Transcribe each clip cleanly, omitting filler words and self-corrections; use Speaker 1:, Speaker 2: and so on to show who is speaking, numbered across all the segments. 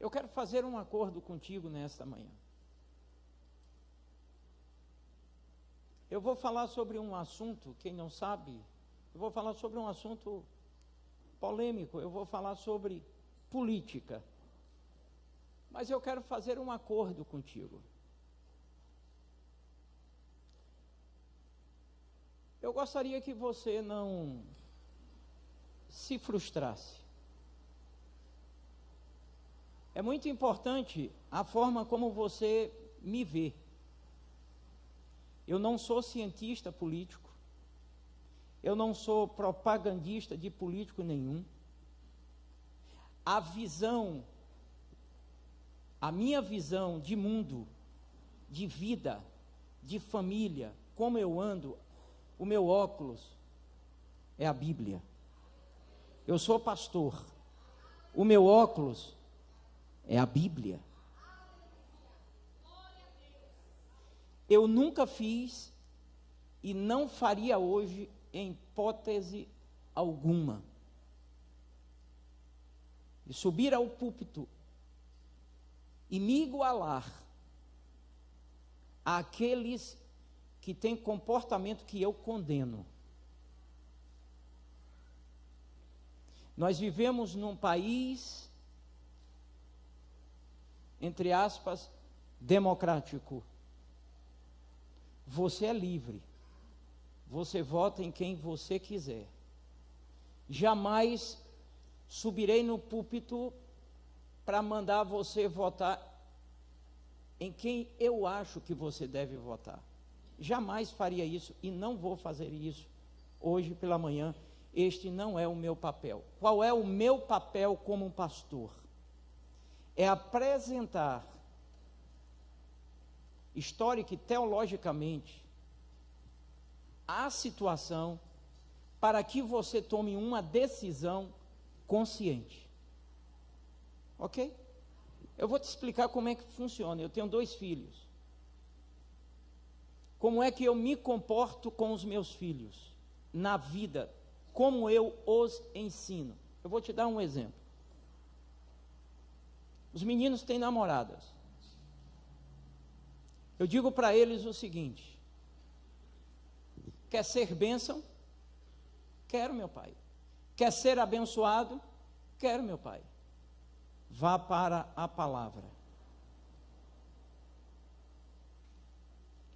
Speaker 1: Eu quero fazer um acordo contigo nesta manhã. Eu vou falar sobre um assunto, quem não sabe, eu vou falar sobre um assunto polêmico, eu vou falar sobre política. Mas eu quero fazer um acordo contigo. Eu gostaria que você não se frustrasse. É muito importante a forma como você me vê. Eu não sou cientista político, eu não sou propagandista de político nenhum. A minha visão de mundo, de vida, de família, como eu ando, o meu óculos é a Bíblia. Eu sou pastor, o meu óculos é a Bíblia. Eu nunca fiz e não faria hoje, em hipótese alguma, de subir ao púlpito e me igualar àqueles que têm comportamento que eu condeno. Nós vivemos num país, entre aspas, democrático. Você é livre. Você vota em quem você quiser. Jamais subirei no púlpito para mandar você votar em quem eu acho que você deve votar. Jamais faria isso e não vou fazer isso hoje pela manhã. Este não é o meu papel. Qual é o meu papel como pastor? É apresentar, histórica e teologicamente, a situação para que você tome uma decisão consciente. Ok? Eu vou te explicar como é que funciona. Eu tenho 2 filhos. Como é que eu me comporto com os meus filhos na vida? Como eu os ensino? Eu vou te dar um exemplo. Os meninos têm namoradas. Eu digo para eles o seguinte: quer ser bênção? Quero, meu pai. Quer ser abençoado? Quero, meu pai. Vá para a palavra.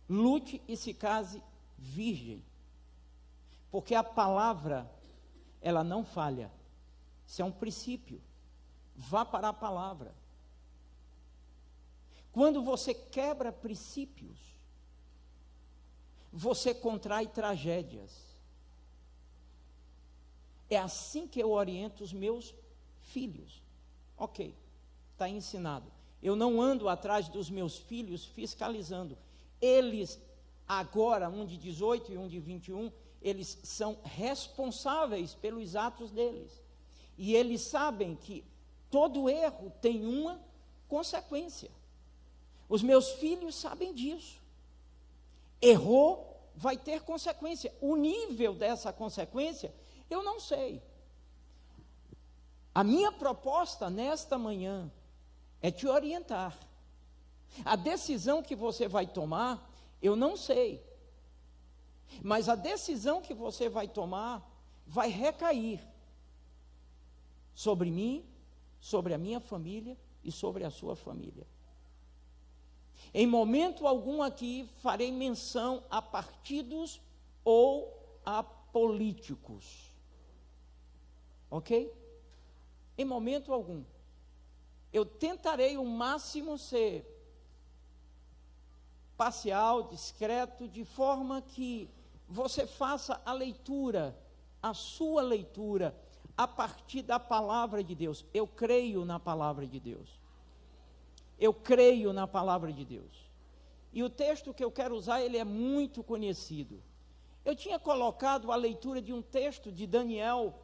Speaker 1: Lute e se case virgem. Porque a palavra, ela não falha. Isso é um princípio. Vá para a palavra. Quando você quebra princípios, você contrai tragédias. É assim que eu oriento os meus filhos. Ok, está ensinado. Eu não ando atrás dos meus filhos fiscalizando. Eles, agora, um de 18 e um de 21, eles são responsáveis pelos atos deles. E eles sabem que todo erro tem uma consequência. Os meus filhos sabem disso. Errou, vai ter consequência. O nível dessa consequência, eu não sei. A minha proposta nesta manhã é te orientar. A decisão que você vai tomar, eu não sei. Mas a decisão que você vai tomar vai recair sobre mim, sobre a minha família e sobre a sua família. Em momento algum aqui farei menção a partidos ou a políticos. Ok? Em momento algum. Eu tentarei o máximo ser parcial, discreto, de forma que você faça a leitura, a sua leitura, a partir da palavra de Deus. Eu creio na palavra de Deus. Eu creio na palavra de Deus. E o texto que eu quero usar, ele é muito conhecido. Eu tinha colocado a leitura de um texto de Daniel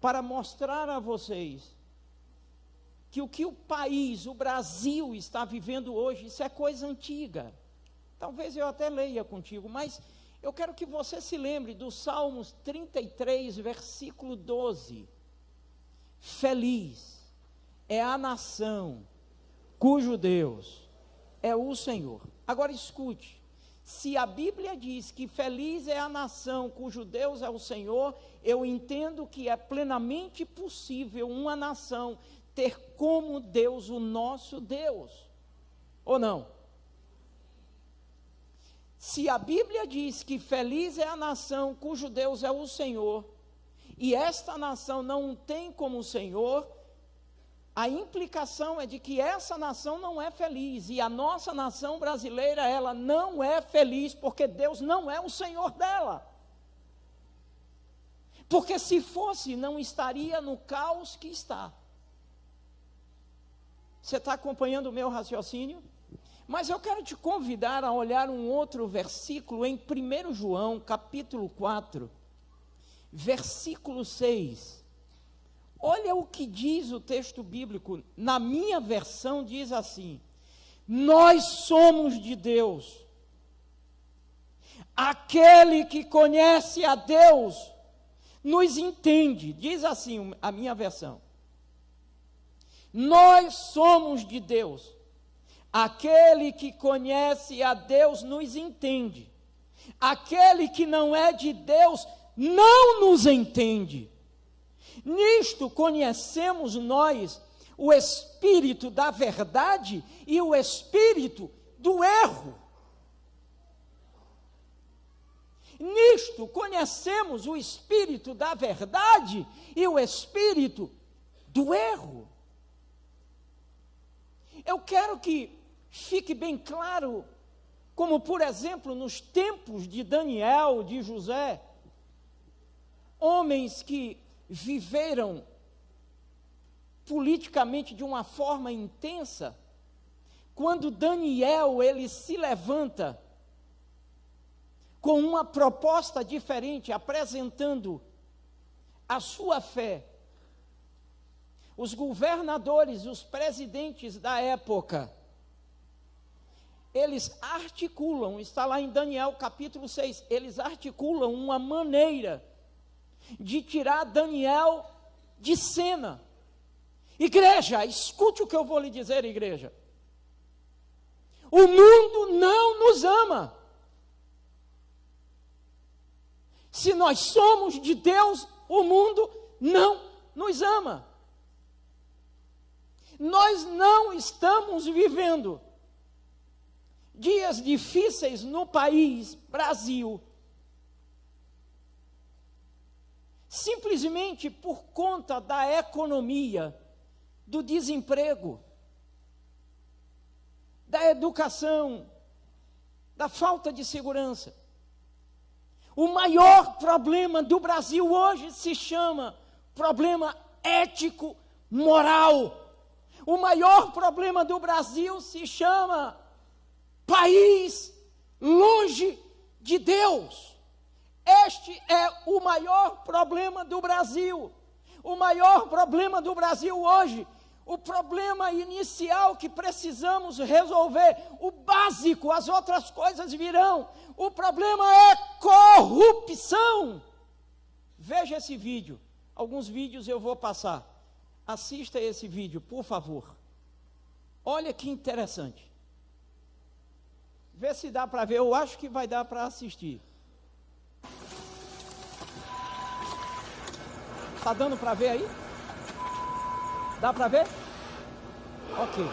Speaker 1: para mostrar a vocês que o que o país, o Brasil, está vivendo hoje, isso é coisa antiga. Talvez eu até leia contigo, mas eu quero que você se lembre do Salmos 33, versículo 12. Feliz é a nação cujo Deus é o Senhor. Agora escute, se a Bíblia diz que feliz é a nação cujo Deus é o Senhor, eu entendo que é plenamente possível uma nação ter como Deus o nosso Deus, ou não? Se a Bíblia diz que feliz é a nação cujo Deus é o Senhor, e esta nação não tem como Senhor, a implicação é de que essa nação não é feliz, e a nossa nação brasileira, ela não é feliz, porque Deus não é o Senhor dela. Porque se fosse, não estaria no caos que está. Você está acompanhando o meu raciocínio? Mas eu quero te convidar a olhar um outro versículo em 1 João, capítulo 4, versículo 6. Olha o que diz o texto bíblico. Na minha versão diz assim: nós somos de Deus. Aquele que conhece a Deus nos entende. Diz assim a minha versão. Nós somos de Deus. Aquele que conhece a Deus nos entende. Aquele que não é de Deus não nos entende. Nisto conhecemos nós o espírito da verdade e o espírito do erro. Nisto conhecemos o espírito da verdade e o espírito do erro. Eu quero que fique bem claro, como por exemplo nos tempos de Daniel, de José, homens que viveram politicamente de uma forma intensa, quando Daniel ele se levanta com uma proposta diferente, apresentando a sua fé, os governadores, os presidentes da época, eles articulam, está lá em Daniel capítulo 6, eles articulam uma maneira de tirar Daniel de cena. Igreja, escute o que eu vou lhe dizer, igreja. O mundo não nos ama. Se nós somos de Deus, o mundo não nos ama. Nós não estamos vivendo dias difíceis no país, Brasil, simplesmente por conta da economia, do desemprego, da educação, da falta de segurança. O maior problema do Brasil hoje se chama problema ético, moral. O maior problema do Brasil se chama país longe de Deus. Este é o maior problema do Brasil. O maior problema do Brasil hoje, o problema inicial que precisamos resolver, o básico, as outras coisas virão. O problema é corrupção. Veja esse vídeo. Alguns vídeos eu vou passar. Assista esse vídeo, por favor. Olha que interessante. Vê se dá para ver. Eu acho que vai dar para assistir. Está dando para ver aí? Dá para ver? Ok.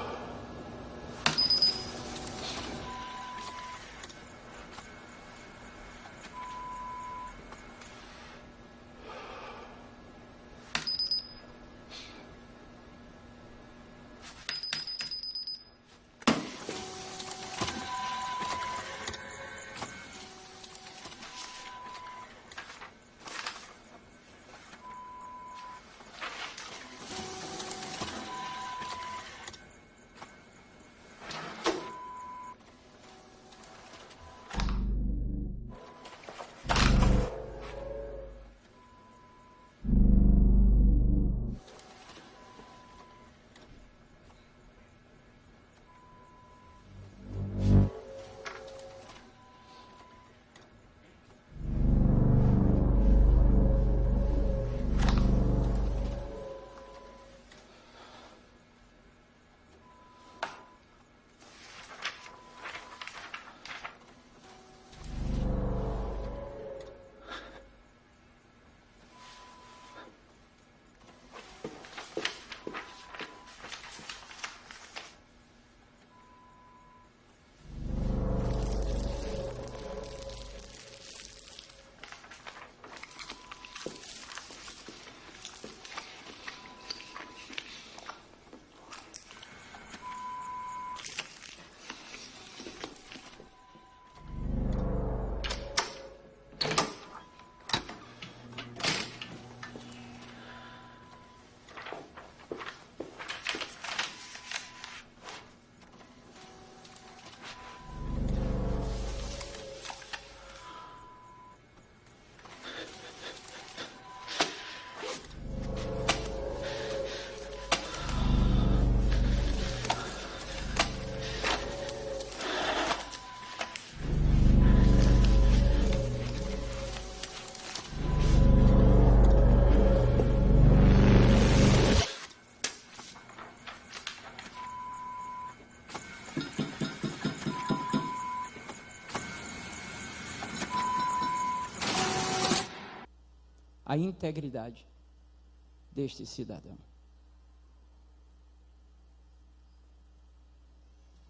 Speaker 1: a integridade deste cidadão.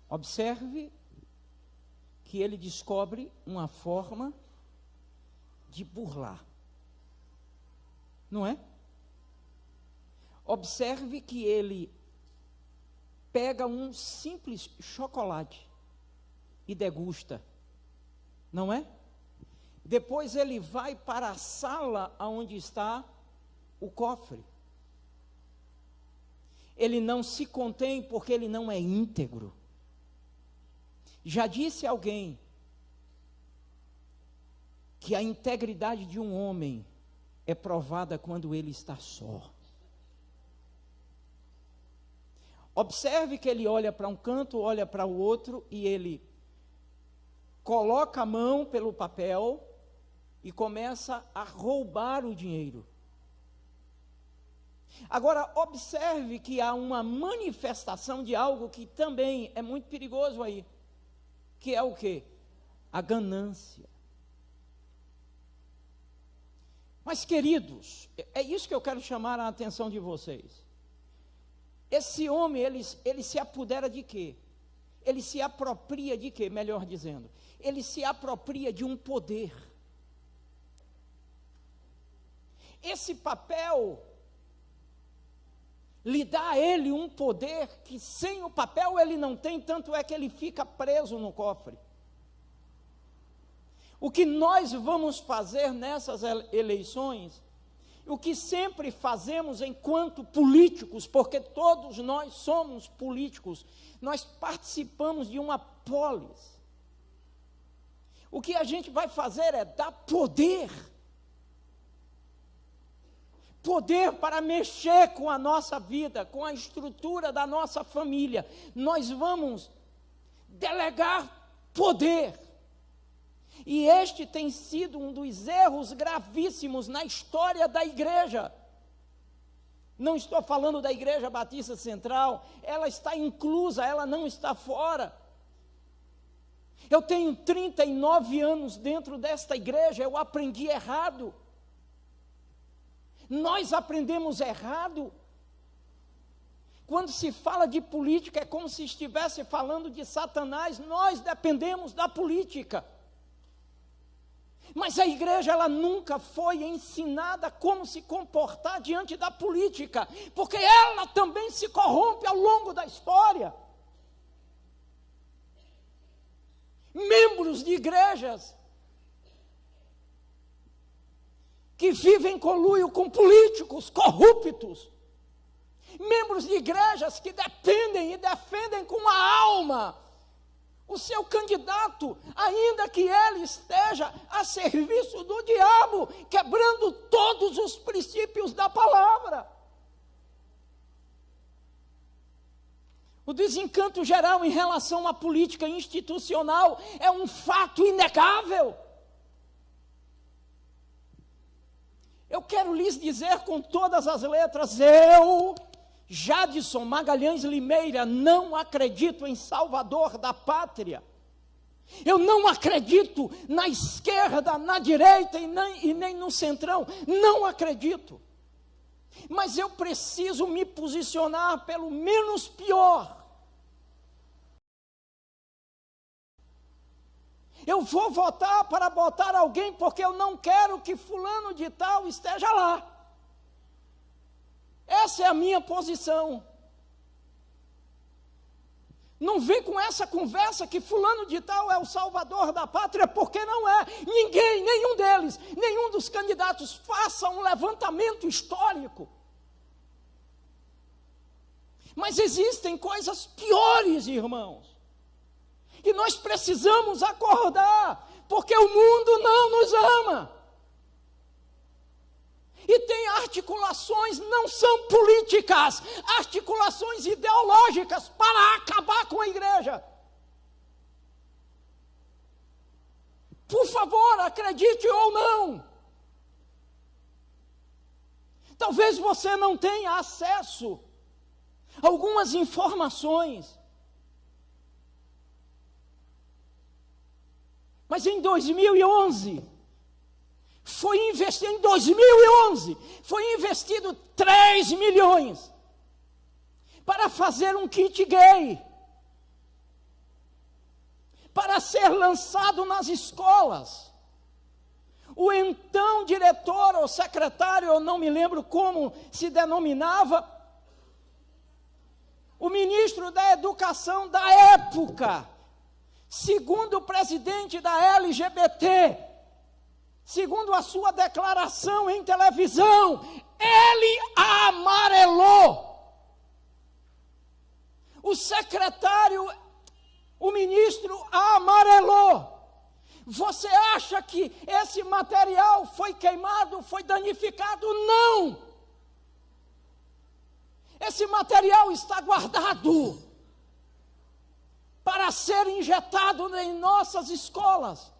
Speaker 1: Observe que ele descobre uma forma de burlar. Não é? Observe que ele pega um simples chocolate e degusta. Não é? Depois ele vai para a sala onde está o cofre. Ele não se contém porque ele não é íntegro. Já disse alguém que a integridade de um homem é provada quando ele está só. Observe que ele olha para um canto, olha para o outro e ele coloca a mão pelo papel e começa a roubar o dinheiro. Agora, observe que há uma manifestação de algo que também é muito perigoso aí, que é o quê? A ganância. Mas, queridos, é isso que eu quero chamar a atenção de vocês. Esse homem, ele se apodera de quê? Ele se apropria de quê, melhor dizendo? Ele se apropria de um poder. Esse papel lhe dá a ele um poder que sem o papel ele não tem, tanto é que ele fica preso no cofre. O que nós vamos fazer nessas eleições, o que sempre fazemos enquanto políticos, porque todos nós somos políticos, nós participamos de uma polis. O que a gente vai fazer é dar poder. Poder para mexer com a nossa vida, com a estrutura da nossa família. Nós vamos delegar poder. E este tem sido um dos erros gravíssimos na história da igreja. Não estou falando da Igreja Batista Central, ela está inclusa, ela não está fora. Eu tenho 39 anos dentro desta igreja, eu aprendi errado. Nós aprendemos errado. Quando se fala de política, é como se estivesse falando de Satanás. Nós dependemos da política. Mas a igreja, ela nunca foi ensinada como se comportar diante da política, porque ela também se corrompe ao longo da história. Membros de igrejas que vivem em conluio com políticos corruptos, membros de igrejas que dependem e defendem com a alma o seu candidato, ainda que ele esteja a serviço do diabo, quebrando todos os princípios da palavra. O desencanto geral em relação à política institucional é um fato inegável. Eu quero lhes dizer com todas as letras, eu, Jadson Magalhães Limeira, não acredito em Salvador da pátria. Eu não acredito na esquerda, na direita e nem no centrão. Não acredito. Mas eu preciso me posicionar pelo menos pior. Eu vou votar para botar alguém porque eu não quero que fulano de tal esteja lá. Essa é a minha posição. Não vem com essa conversa que fulano de tal é o salvador da pátria, porque não é. Ninguém, nenhum deles, nenhum dos candidatos faça um levantamento histórico. Mas existem coisas piores, irmãos. E nós precisamos acordar, porque o mundo não nos ama. E tem articulações, não são políticas, articulações ideológicas para acabar com a igreja. Por favor, acredite ou não. Talvez você não tenha acesso a algumas informações. Mas em 2011, foi investido em 2011, foi investido 3 milhões para fazer um kit gay, para ser lançado nas escolas. O então diretor ou secretário, eu não me lembro como se denominava, o ministro da Educação da época, segundo o presidente da LGBT, segundo a sua declaração em televisão, ele amarelou. O secretário, o ministro amarelou. Você acha que esse material foi queimado, foi danificado? Não! Esse material está guardado para ser injetado em nossas escolas.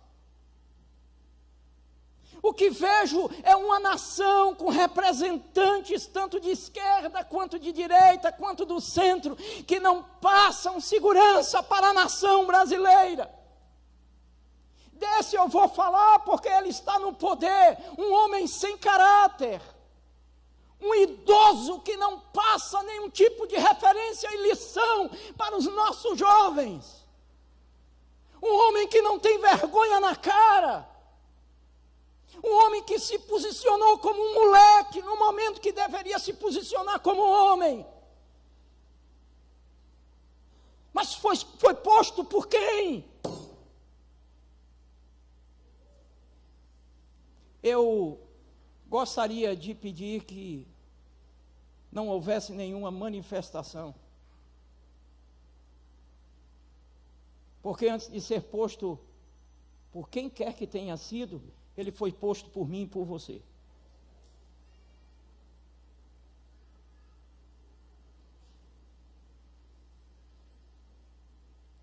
Speaker 1: O que vejo é uma nação com representantes tanto de esquerda, quanto de direita, quanto do centro, que não passam segurança para a nação brasileira. Desse eu vou falar porque ele está no poder, um homem sem caráter, um idoso que não passa nenhum tipo de referência e lição para os nossos jovens, um homem que não tem vergonha na cara, um homem que se posicionou como um moleque no momento que deveria se posicionar como homem. Mas foi posto por quem? Eu gostaria de pedir que não houvesse nenhuma manifestação, porque antes de ser posto por quem quer que tenha sido, ele foi posto por mim e por você.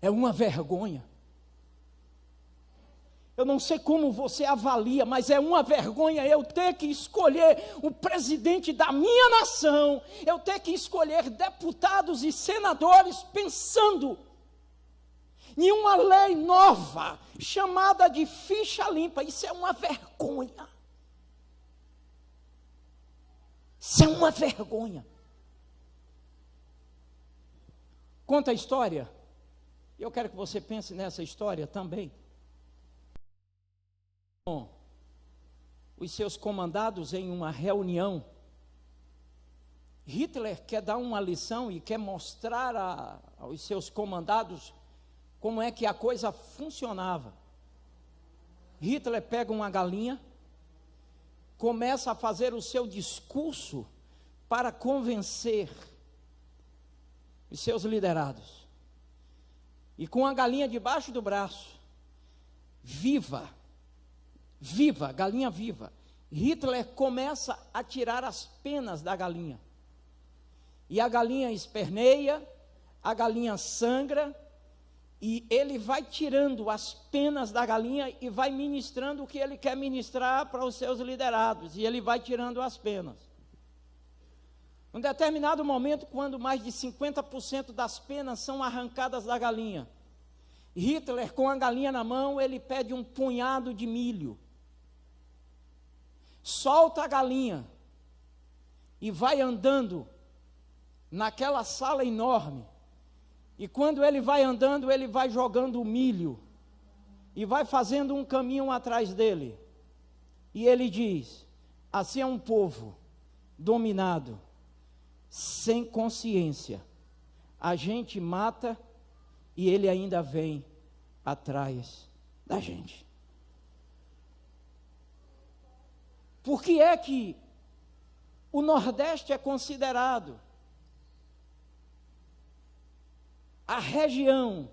Speaker 1: É uma vergonha. Eu não sei como você avalia, mas é uma vergonha eu ter que escolher o presidente da minha nação, eu ter que escolher deputados e senadores pensando em uma lei nova, chamada de ficha limpa. Isso é uma vergonha. Isso é uma vergonha. Conta a história. Eu quero que você pense nessa história também. Os seus comandados em uma reunião, Hitler quer dar uma lição e quer mostrar aos seus comandados como é que a coisa funcionava. Hitler pega uma galinha, começa a fazer o seu discurso para convencer os seus liderados. E com a galinha debaixo do braço, viva, galinha viva, Hitler começa a tirar as penas da galinha. E a galinha esperneia, a galinha sangra, e ele vai tirando as penas da galinha e vai ministrando o que ele quer ministrar para os seus liderados. E ele vai tirando as penas. Num determinado momento, quando mais de 50% das penas são arrancadas da galinha, Hitler, com a galinha na mão, ele pede um punhado de milho. Solta a galinha e vai andando naquela sala enorme. E quando ele vai andando, ele vai jogando o milho e vai fazendo um caminho atrás dele. E ele diz: assim é um povo dominado, sem consciência. A gente mata e ele ainda vem atrás da gente. Por que é que o Nordeste é considerado a região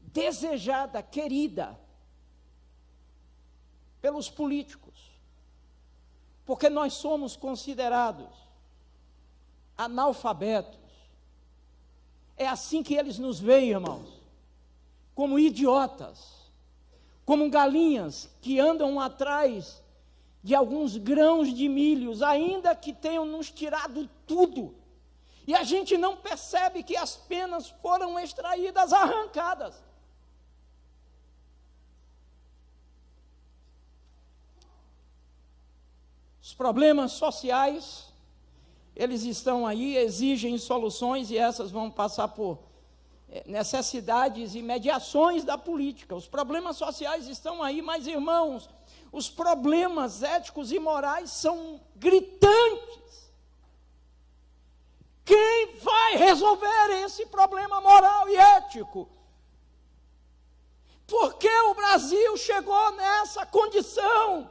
Speaker 1: desejada, querida pelos políticos? Porque nós somos considerados analfabetos. É assim que eles nos veem, irmãos, como idiotas, como galinhas que andam atrás de alguns grãos de milhos, ainda que tenham nos tirado tudo. E a gente não percebe que as penas foram extraídas, arrancadas. Os problemas sociais, eles estão aí, exigem soluções e essas vão passar por necessidades e mediações da política. Os problemas sociais estão aí, mas, irmãos, os problemas éticos e morais são gritantes. Quem vai resolver esse problema moral e ético? Por que o Brasil chegou nessa condição?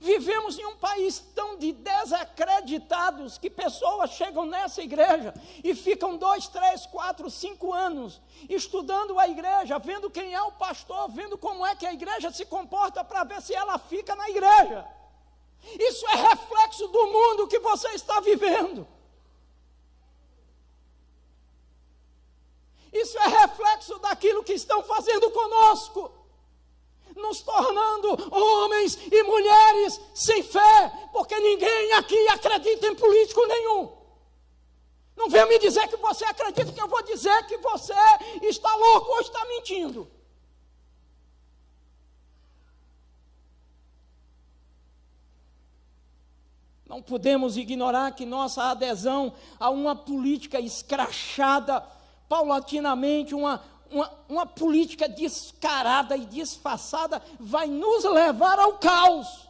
Speaker 1: Vivemos em um país tão de desacreditados que pessoas chegam nessa igreja e ficam 2, 3, 4, 5 anos estudando a igreja, vendo quem é o pastor, vendo como é que a igreja se comporta para ver se ela fica na igreja. Isso é reflexo do mundo que você está vivendo. Isso é reflexo daquilo que estão fazendo conosco, nos tornando homens e mulheres sem fé, porque ninguém aqui acredita em político nenhum. Não venha me dizer que você acredita, que eu vou dizer que você está louco ou está mentindo. Não podemos ignorar que nossa adesão a uma política escrachada, paulatinamente, uma política descarada e disfarçada, vai nos levar ao caos.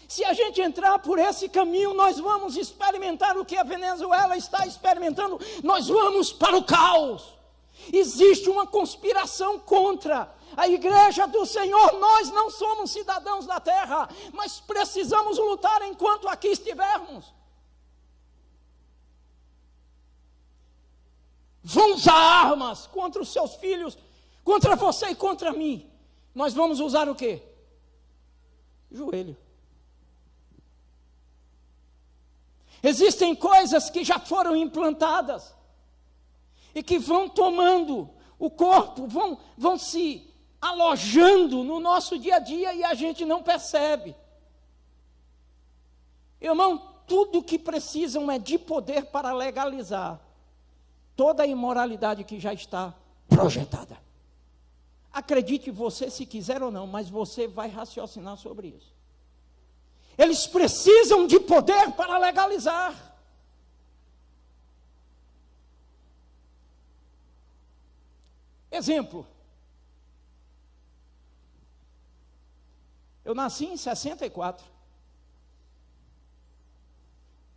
Speaker 1: Se a gente entrar por esse caminho, nós vamos experimentar o que a Venezuela está experimentando, nós vamos para o caos. Existe uma conspiração contra a igreja do Senhor. Nós não somos cidadãos da terra, mas precisamos lutar enquanto aqui estivermos. Vão usar armas contra os seus filhos, contra você e contra mim. Nós vamos usar o quê? Joelho. Existem coisas que já foram implantadas e que vão tomando o corpo, vão se alojando no nosso dia a dia e a gente não percebe. Irmão, tudo que precisam é de poder para legalizar toda a imoralidade que já está projetada. Acredite você se quiser ou não, mas você vai raciocinar sobre isso. Eles precisam de poder para legalizar. Exemplo. Eu nasci em 64.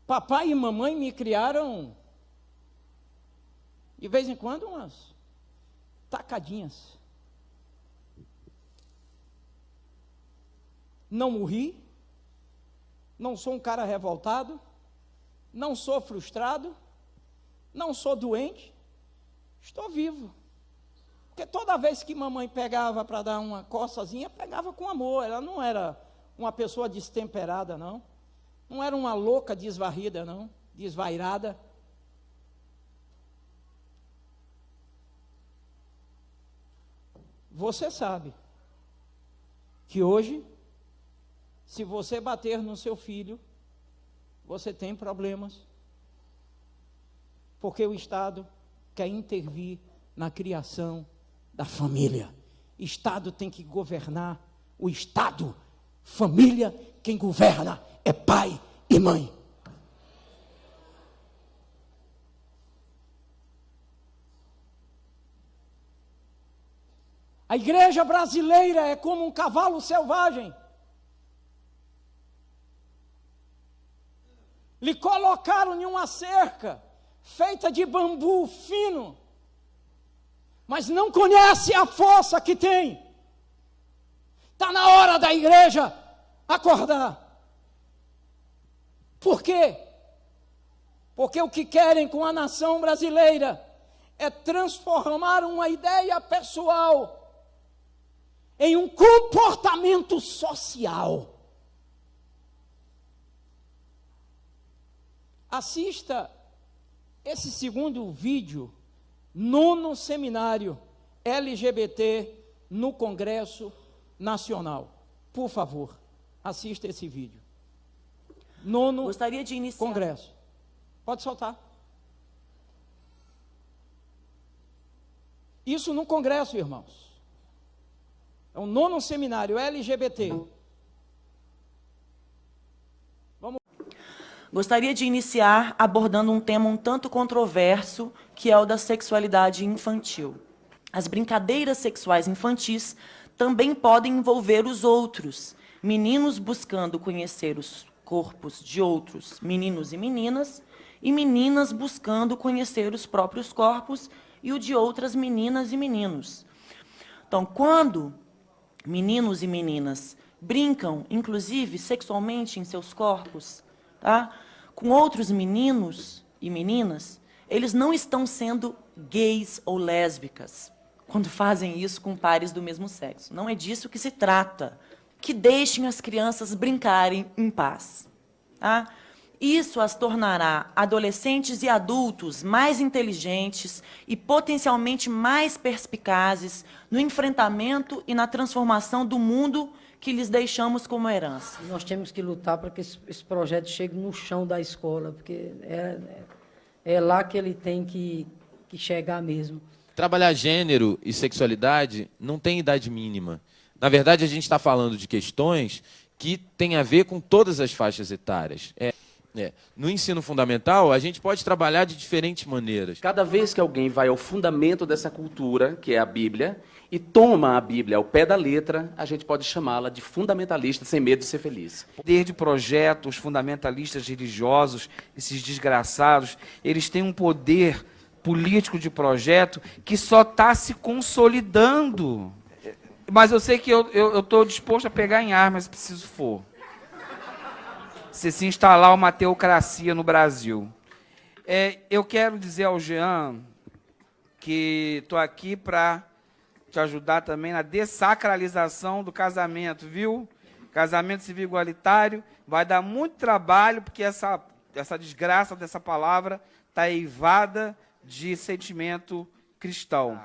Speaker 1: Papai e mamãe me criaram, de vez em quando, umas tacadinhas. Não morri, não sou um cara revoltado, não sou frustrado, não sou doente, estou vivo. Porque toda vez que mamãe pegava para dar uma coçazinha, pegava com amor. Ela não era uma pessoa destemperada, não. Não era uma louca desvarrida, não, desvairada. Você sabe que hoje, se você bater no seu filho, você tem problemas, porque o Estado quer intervir na criação da família. Estado tem que governar o Estado. Família, quem governa é pai e mãe. A igreja brasileira é como um cavalo selvagem. Lhe colocaram em uma cerca feita de bambu fino, mas não conhece a força que tem. Está na hora da igreja acordar. Por quê? Porque o que querem com a nação brasileira é transformar uma ideia pessoal em um comportamento social. Assista esse segundo vídeo, 9º seminário LGBT no Congresso Nacional. Por favor, assista esse vídeo. 9º
Speaker 2: Gostaria de iniciar.
Speaker 1: Congresso. Pode soltar. Isso no Congresso, irmãos. É o 9º seminário LGBT.
Speaker 2: Gostaria de iniciar abordando um tema um tanto controverso, que é o da sexualidade infantil. As brincadeiras sexuais infantis também podem envolver os outros, meninos buscando conhecer os corpos de outros meninos e meninas buscando conhecer os próprios corpos e o de outras meninas e meninos. Então, quando meninos e meninas brincam, inclusive sexualmente em seus corpos, tá, com outros meninos e meninas, eles não estão sendo gays ou lésbicas quando fazem isso com pares do mesmo sexo. Não é disso que se trata. Que deixem as crianças brincarem em paz. Tá? Isso as tornará adolescentes e adultos mais inteligentes e potencialmente mais perspicazes no enfrentamento e na transformação do mundo que lhes deixamos como herança.
Speaker 3: Nós temos que lutar para que esse projeto chegue no chão da escola, porque é lá que ele tem que chegar mesmo.
Speaker 4: Trabalhar gênero e sexualidade não tem idade mínima. Na verdade, a gente está falando de questões que têm a ver com todas as faixas etárias. No ensino fundamental, a gente pode trabalhar de diferentes maneiras.
Speaker 5: Cada vez que alguém vai ao fundamento dessa cultura, que é a Bíblia, e toma a Bíblia ao pé da letra, a gente pode chamá-la de fundamentalista sem medo de ser feliz.
Speaker 6: Desde projetos fundamentalistas religiosos, esses desgraçados, eles têm um poder político de projeto que só está se consolidando. Mas eu sei que eu estou disposto a pegar em armas se preciso for. Se instalar uma teocracia no Brasil. Eu quero dizer ao Jean que estou aqui para te ajudar também na dessacralização do casamento, viu? Casamento civil igualitário vai dar muito trabalho, porque essa desgraça dessa palavra está eivada de sentimento cristão.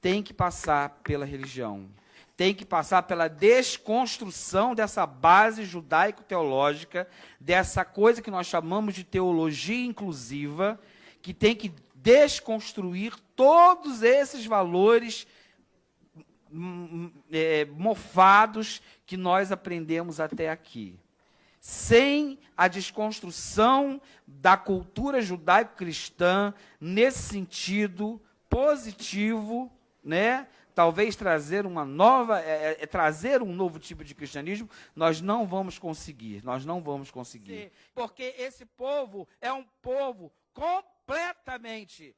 Speaker 6: Tem que passar pela religião. Tem que passar pela desconstrução dessa base judaico-teológica, dessa coisa que nós chamamos de teologia inclusiva, que tem que desconstruir todos esses valores mofados que nós aprendemos até aqui. Sem a desconstrução da cultura judaico-cristã, nesse sentido positivo, né? Talvez trazer uma nova, trazer um novo tipo de cristianismo, nós não vamos conseguir, Sim, porque esse povo é um povo completamente,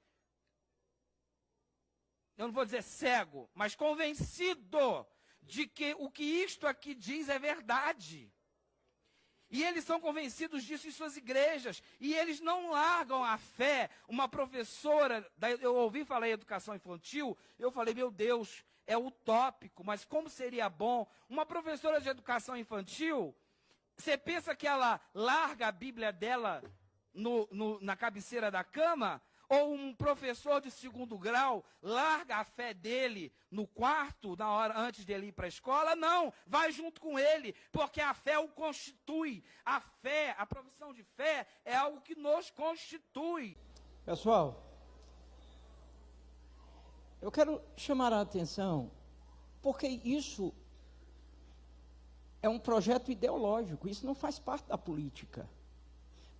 Speaker 6: eu não vou dizer cego, mas convencido de que o que isto aqui diz é verdade. E eles são convencidos disso em suas igrejas. E eles não largam a fé. Uma professora, eu ouvi falar em educação infantil, eu falei, meu Deus, é utópico, mas como seria bom. Uma professora de educação infantil, você pensa que ela larga a Bíblia dela na cabeceira da cama? Ou um professor de 2º grau larga a fé dele no quarto, na hora antes dele ir para a escola? Não, vai junto com ele, porque a fé o constitui. A fé, a profissão de fé é algo que nos constitui.
Speaker 1: Pessoal, eu quero chamar a atenção, porque isso é um projeto ideológico, isso não faz parte da política.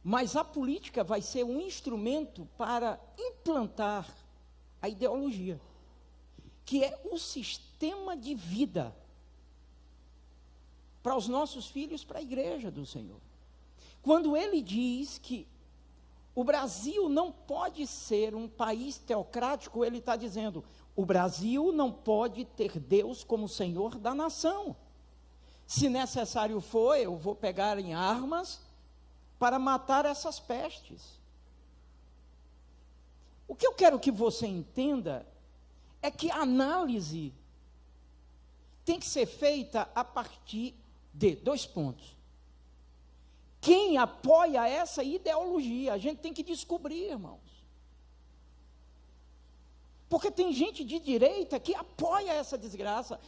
Speaker 1: Mas a política vai ser um instrumento para implantar a ideologia, que é o sistema de vida para os nossos filhos, para a igreja do Senhor. Quando ele diz que o Brasil não pode ser um país teocrático, ele está dizendo, o Brasil não pode ter Deus como Senhor da nação. Se necessário for, eu vou pegar em armas para matar essas pestes. O que eu quero que você entenda é que a análise tem que ser feita a partir de 2 pontos. Quem apoia essa ideologia? A gente tem que descobrir, irmãos. Porque tem gente de direita que apoia essa desgraça.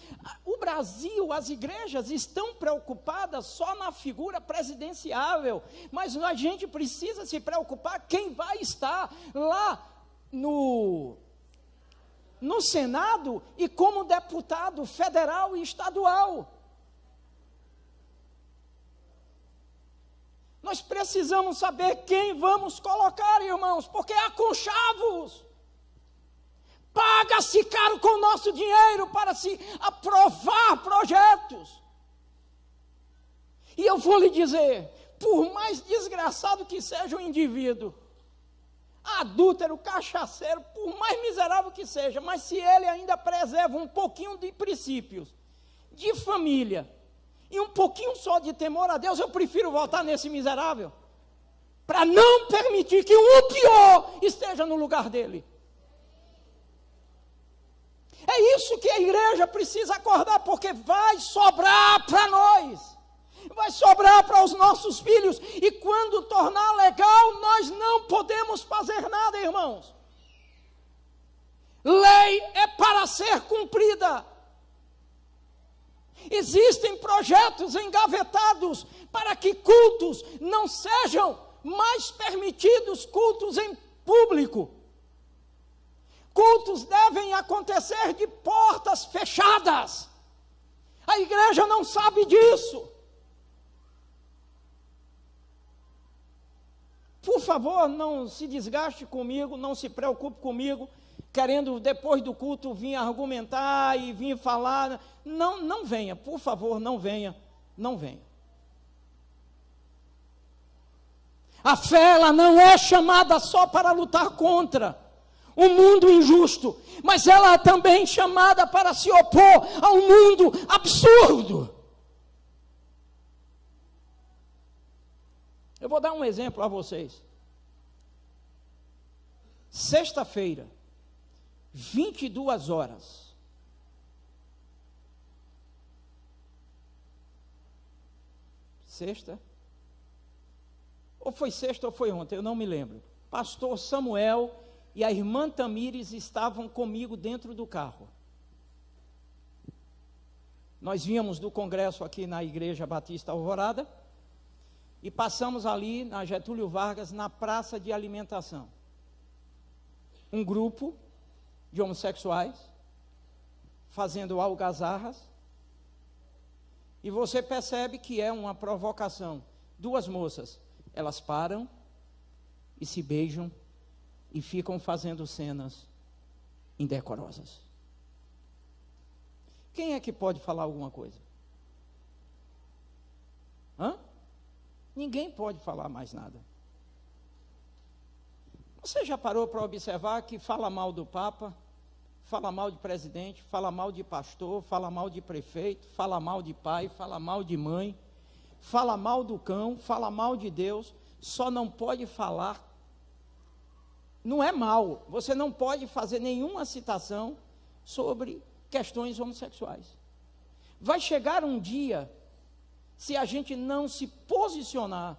Speaker 1: O Brasil, as igrejas estão preocupadas só na figura presidenciável, mas a gente precisa se preocupar quem vai estar lá no Senado e como deputado federal e estadual. Nós precisamos saber quem vamos colocar, irmãos, porque há conchavos. Paga-se caro com o nosso dinheiro para se aprovar projetos. E eu vou lhe dizer, por mais desgraçado que seja o indivíduo, adúltero, cachaceiro, por mais miserável que seja, mas se ele ainda preserva um pouquinho de princípios, de família, e um pouquinho só de temor a Deus, eu prefiro votar nesse miserável, para não permitir que o pior esteja no lugar dele. É isso que a igreja precisa acordar, porque vai sobrar para nós, vai sobrar para os nossos filhos, e quando tornar legal, nós não podemos fazer nada, irmãos. Lei é para ser cumprida. Existem projetos engavetados para que cultos não sejam mais permitidos, cultos em público. Cultos devem acontecer de portas fechadas. A igreja não sabe disso. Por favor, não se desgaste comigo, não se preocupe comigo, querendo depois do culto vir argumentar e vir falar. Não venha, por favor, não venha. A fé, ela não é chamada só para lutar contra o mundo injusto, mas ela é também chamada para se opor ao mundo absurdo. Eu vou dar um exemplo a vocês. Sexta-feira, 22 horas. Sexta? Ou foi sexta ou foi ontem, eu não me lembro. Pastor Samuel e a irmã Tamires estavam comigo dentro do carro. Nós vínhamos do congresso aqui na Igreja Batista Alvorada e passamos ali na Getúlio Vargas, na praça de alimentação. Um grupo de homossexuais fazendo algazarras, e você percebe que é uma provocação. Duas moças, elas param e se beijam e ficam fazendo cenas indecorosas. Quem é que pode falar alguma coisa? Ninguém pode falar mais nada. Você já parou para observar que fala mal do Papa, fala mal de presidente, fala mal de pastor, fala mal de prefeito, fala mal de pai, fala mal de mãe, fala mal do cão, fala mal de Deus, só não pode falar, não é mal, você não pode fazer nenhuma citação sobre questões homossexuais. Vai chegar um dia, se a gente não se posicionar,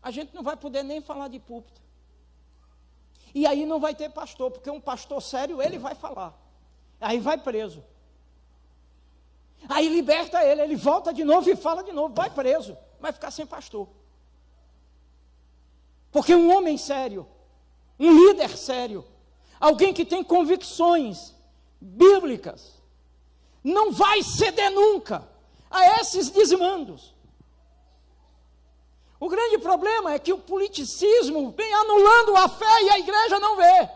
Speaker 1: a gente não vai poder nem falar de púlpito. E aí não vai ter pastor, porque um pastor sério, ele vai falar. Aí vai preso. Aí liberta ele, ele volta de novo e fala de novo, vai preso, vai ficar sem pastor. Porque um homem sério, um líder sério, alguém que tem convicções bíblicas, não vai ceder nunca a esses desmandos. O grande problema é que o politicismo vem anulando a fé e a igreja não vê.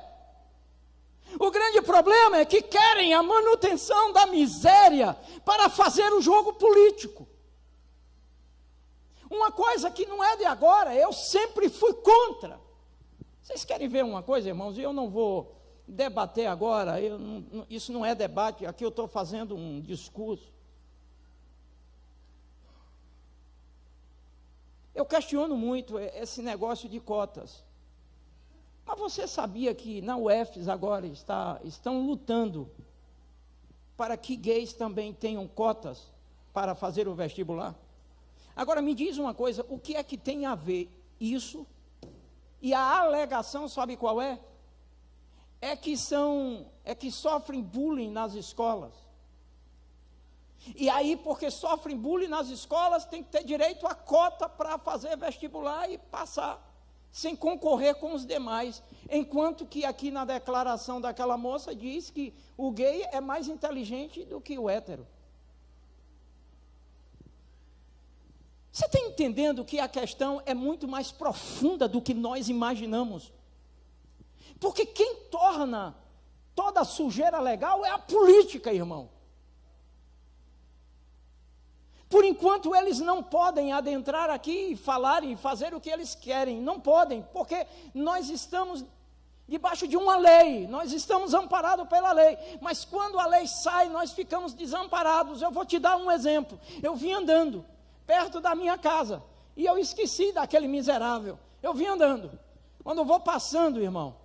Speaker 1: O grande problema é que querem a manutenção da miséria para fazer o jogo político. Uma coisa que não é de agora, eu sempre fui contra. Vocês querem ver uma coisa, irmãos? Eu não vou debater agora, isso não é debate, aqui eu estou fazendo um discurso. Eu questiono muito esse negócio de cotas. Mas você sabia que na UFES agora estão lutando para que gays também tenham cotas para fazer o vestibular? Agora me diz uma coisa, o que é que tem a ver isso? E a alegação, sabe qual é? É que sofrem bullying nas escolas. E aí, porque sofrem bullying nas escolas, tem que ter direito a cota para fazer vestibular e passar. sem concorrer com os demais, enquanto que aqui na declaração daquela moça diz que o gay é mais inteligente do que o hétero. Você está entendendo que a questão é muito mais profunda do que nós imaginamos? Porque quem torna toda a sujeira legal é a política, irmão. Por enquanto, eles não podem adentrar aqui e falar e fazer o que eles querem. Não podem, porque nós estamos debaixo de uma lei, nós estamos amparados pela lei. Mas quando a lei sai, nós ficamos desamparados. Eu vou te dar um exemplo. Eu vim andando perto da minha casa e eu esqueci daquele miserável. Eu vim andando. Quando eu vou passando, irmão,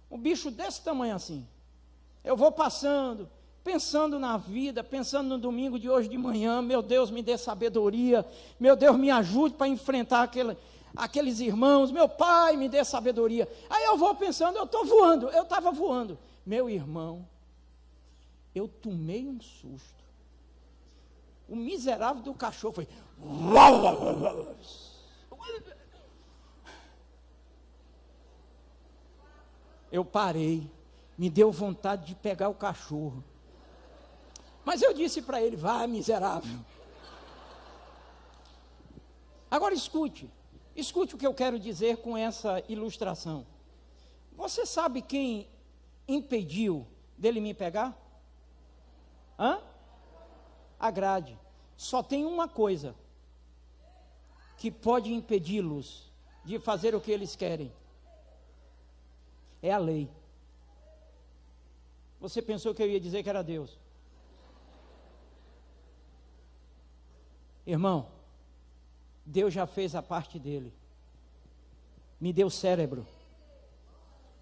Speaker 1: um bicho desse tamanho assim, eu vou passando, pensando na vida, pensando no domingo de hoje de manhã, meu Deus, me dê sabedoria, meu Deus, me ajude para enfrentar aqueles irmãos, meu Pai, me dê sabedoria. Aí eu vou pensando, eu estou voando, eu estava voando. Meu irmão, eu tomei um susto. O miserável do cachorro foi... Eu parei, me deu vontade de pegar o cachorro. Mas eu disse para ele, vai miserável. Agora escute o que eu quero dizer com essa ilustração. Você sabe quem impediu dele me pegar? A grade. Só tem uma coisa que pode impedi-los de fazer o que eles querem. É a lei. Você pensou que eu ia dizer que era Deus? Irmão, Deus já fez a parte dele. Me deu cérebro.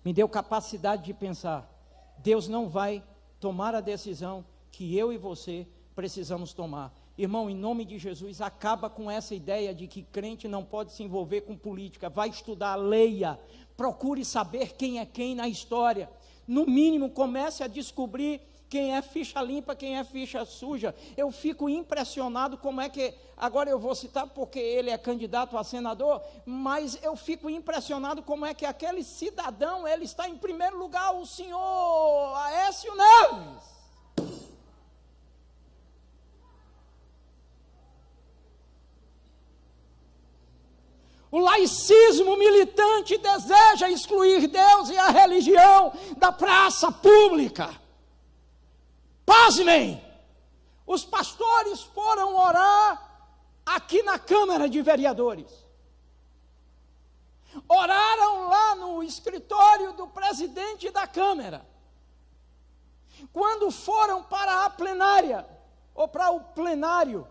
Speaker 1: Me deu capacidade de pensar. Deus não vai tomar a decisão que eu e você precisamos tomar. Irmão, em nome de Jesus, acaba com essa ideia de que crente não pode se envolver com política. Vai estudar, leia, procure saber quem é quem na história. No mínimo, comece a descobrir quem é ficha limpa, quem é ficha suja. Eu fico impressionado como é que, agora eu vou citar porque ele é candidato a senador, mas eu fico impressionado como é que aquele cidadão, ele está em primeiro lugar, o senhor Aécio Neves. O laicismo militante deseja excluir Deus e a religião da praça pública. Pasmem! Os pastores foram orar aqui na Câmara de Vereadores. Oraram lá no escritório do presidente da Câmara. Quando foram para a plenária, ou para o plenário,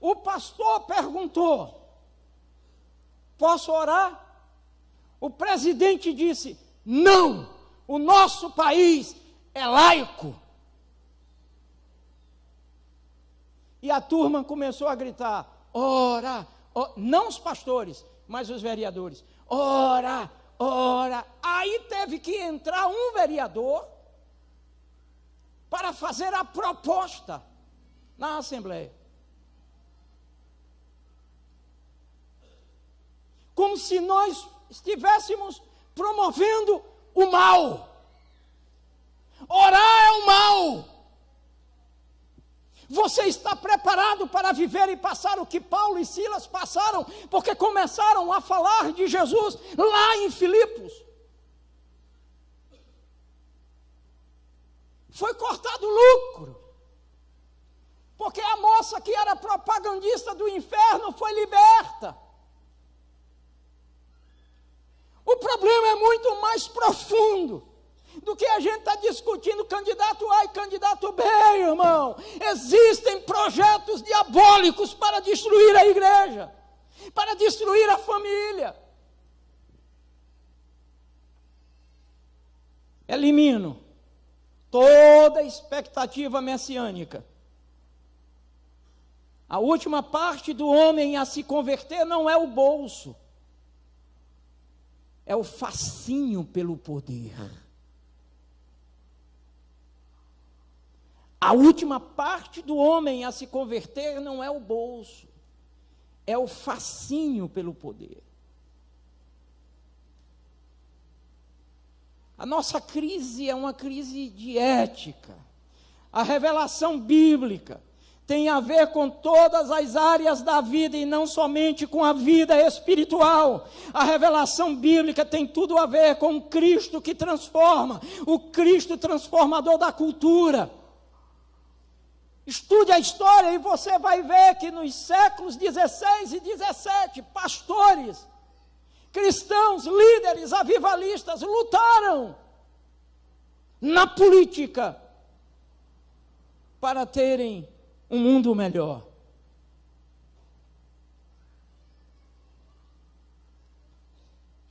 Speaker 1: o pastor perguntou, posso orar? O presidente disse, não, o nosso país é laico. E a turma começou a gritar, ora, não os pastores, mas os vereadores, ora, ora. Aí teve que entrar um vereador para fazer a proposta na Assembleia. Como se nós estivéssemos promovendo o mal. Orar é o mal. Você está preparado para viver e passar o que Paulo e Silas passaram, porque começaram a falar de Jesus lá em Filipos. Foi cortado o lucro, porque a moça que era propagandista do inferno foi liberta. O problema é muito mais profundo do que a gente está discutindo candidato A e candidato B, irmão. Existem projetos diabólicos para destruir a igreja, para destruir a família. Elimino toda expectativa messiânica. A última parte do homem a se converter não é o bolso, é o fascínio pelo poder. A última parte do homem a se converter não é o bolso, é o fascínio pelo poder. A nossa crise é uma crise de ética. A revelação bíblica tem a ver com todas as áreas da vida e não somente com a vida espiritual. A revelação bíblica tem tudo a ver com o Cristo que transforma, o Cristo transformador da cultura. Estude a história e você vai ver que nos séculos 16 e 17, pastores, cristãos, líderes, avivalistas lutaram na política para terem um mundo melhor.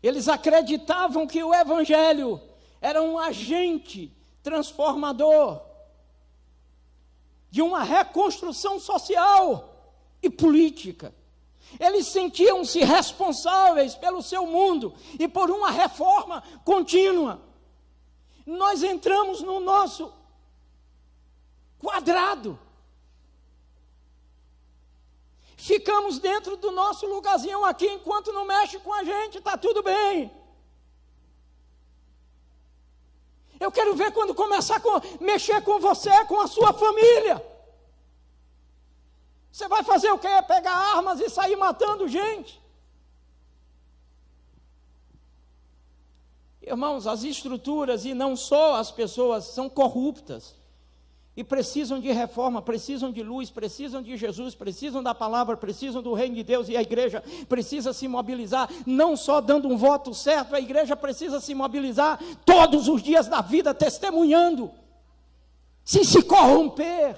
Speaker 1: Eles acreditavam que o Evangelho era um agente transformador de uma reconstrução social e política. Eles sentiam-se responsáveis pelo seu mundo e por uma reforma contínua. Nós entramos no nosso quadrado. Ficamos dentro do nosso lugarzinho aqui, enquanto não mexe com a gente, está tudo bem. Eu quero ver quando começar a mexer com você, com a sua família. Você vai fazer o quê? Pegar armas e sair matando gente? Irmãos, as estruturas e não só as pessoas são corruptas. E precisam de reforma, precisam de luz, precisam de Jesus, precisam da palavra, precisam do reino de Deus, e a igreja precisa se mobilizar, não só dando um voto certo, a igreja precisa se mobilizar todos os dias da vida, testemunhando, sem se corromper.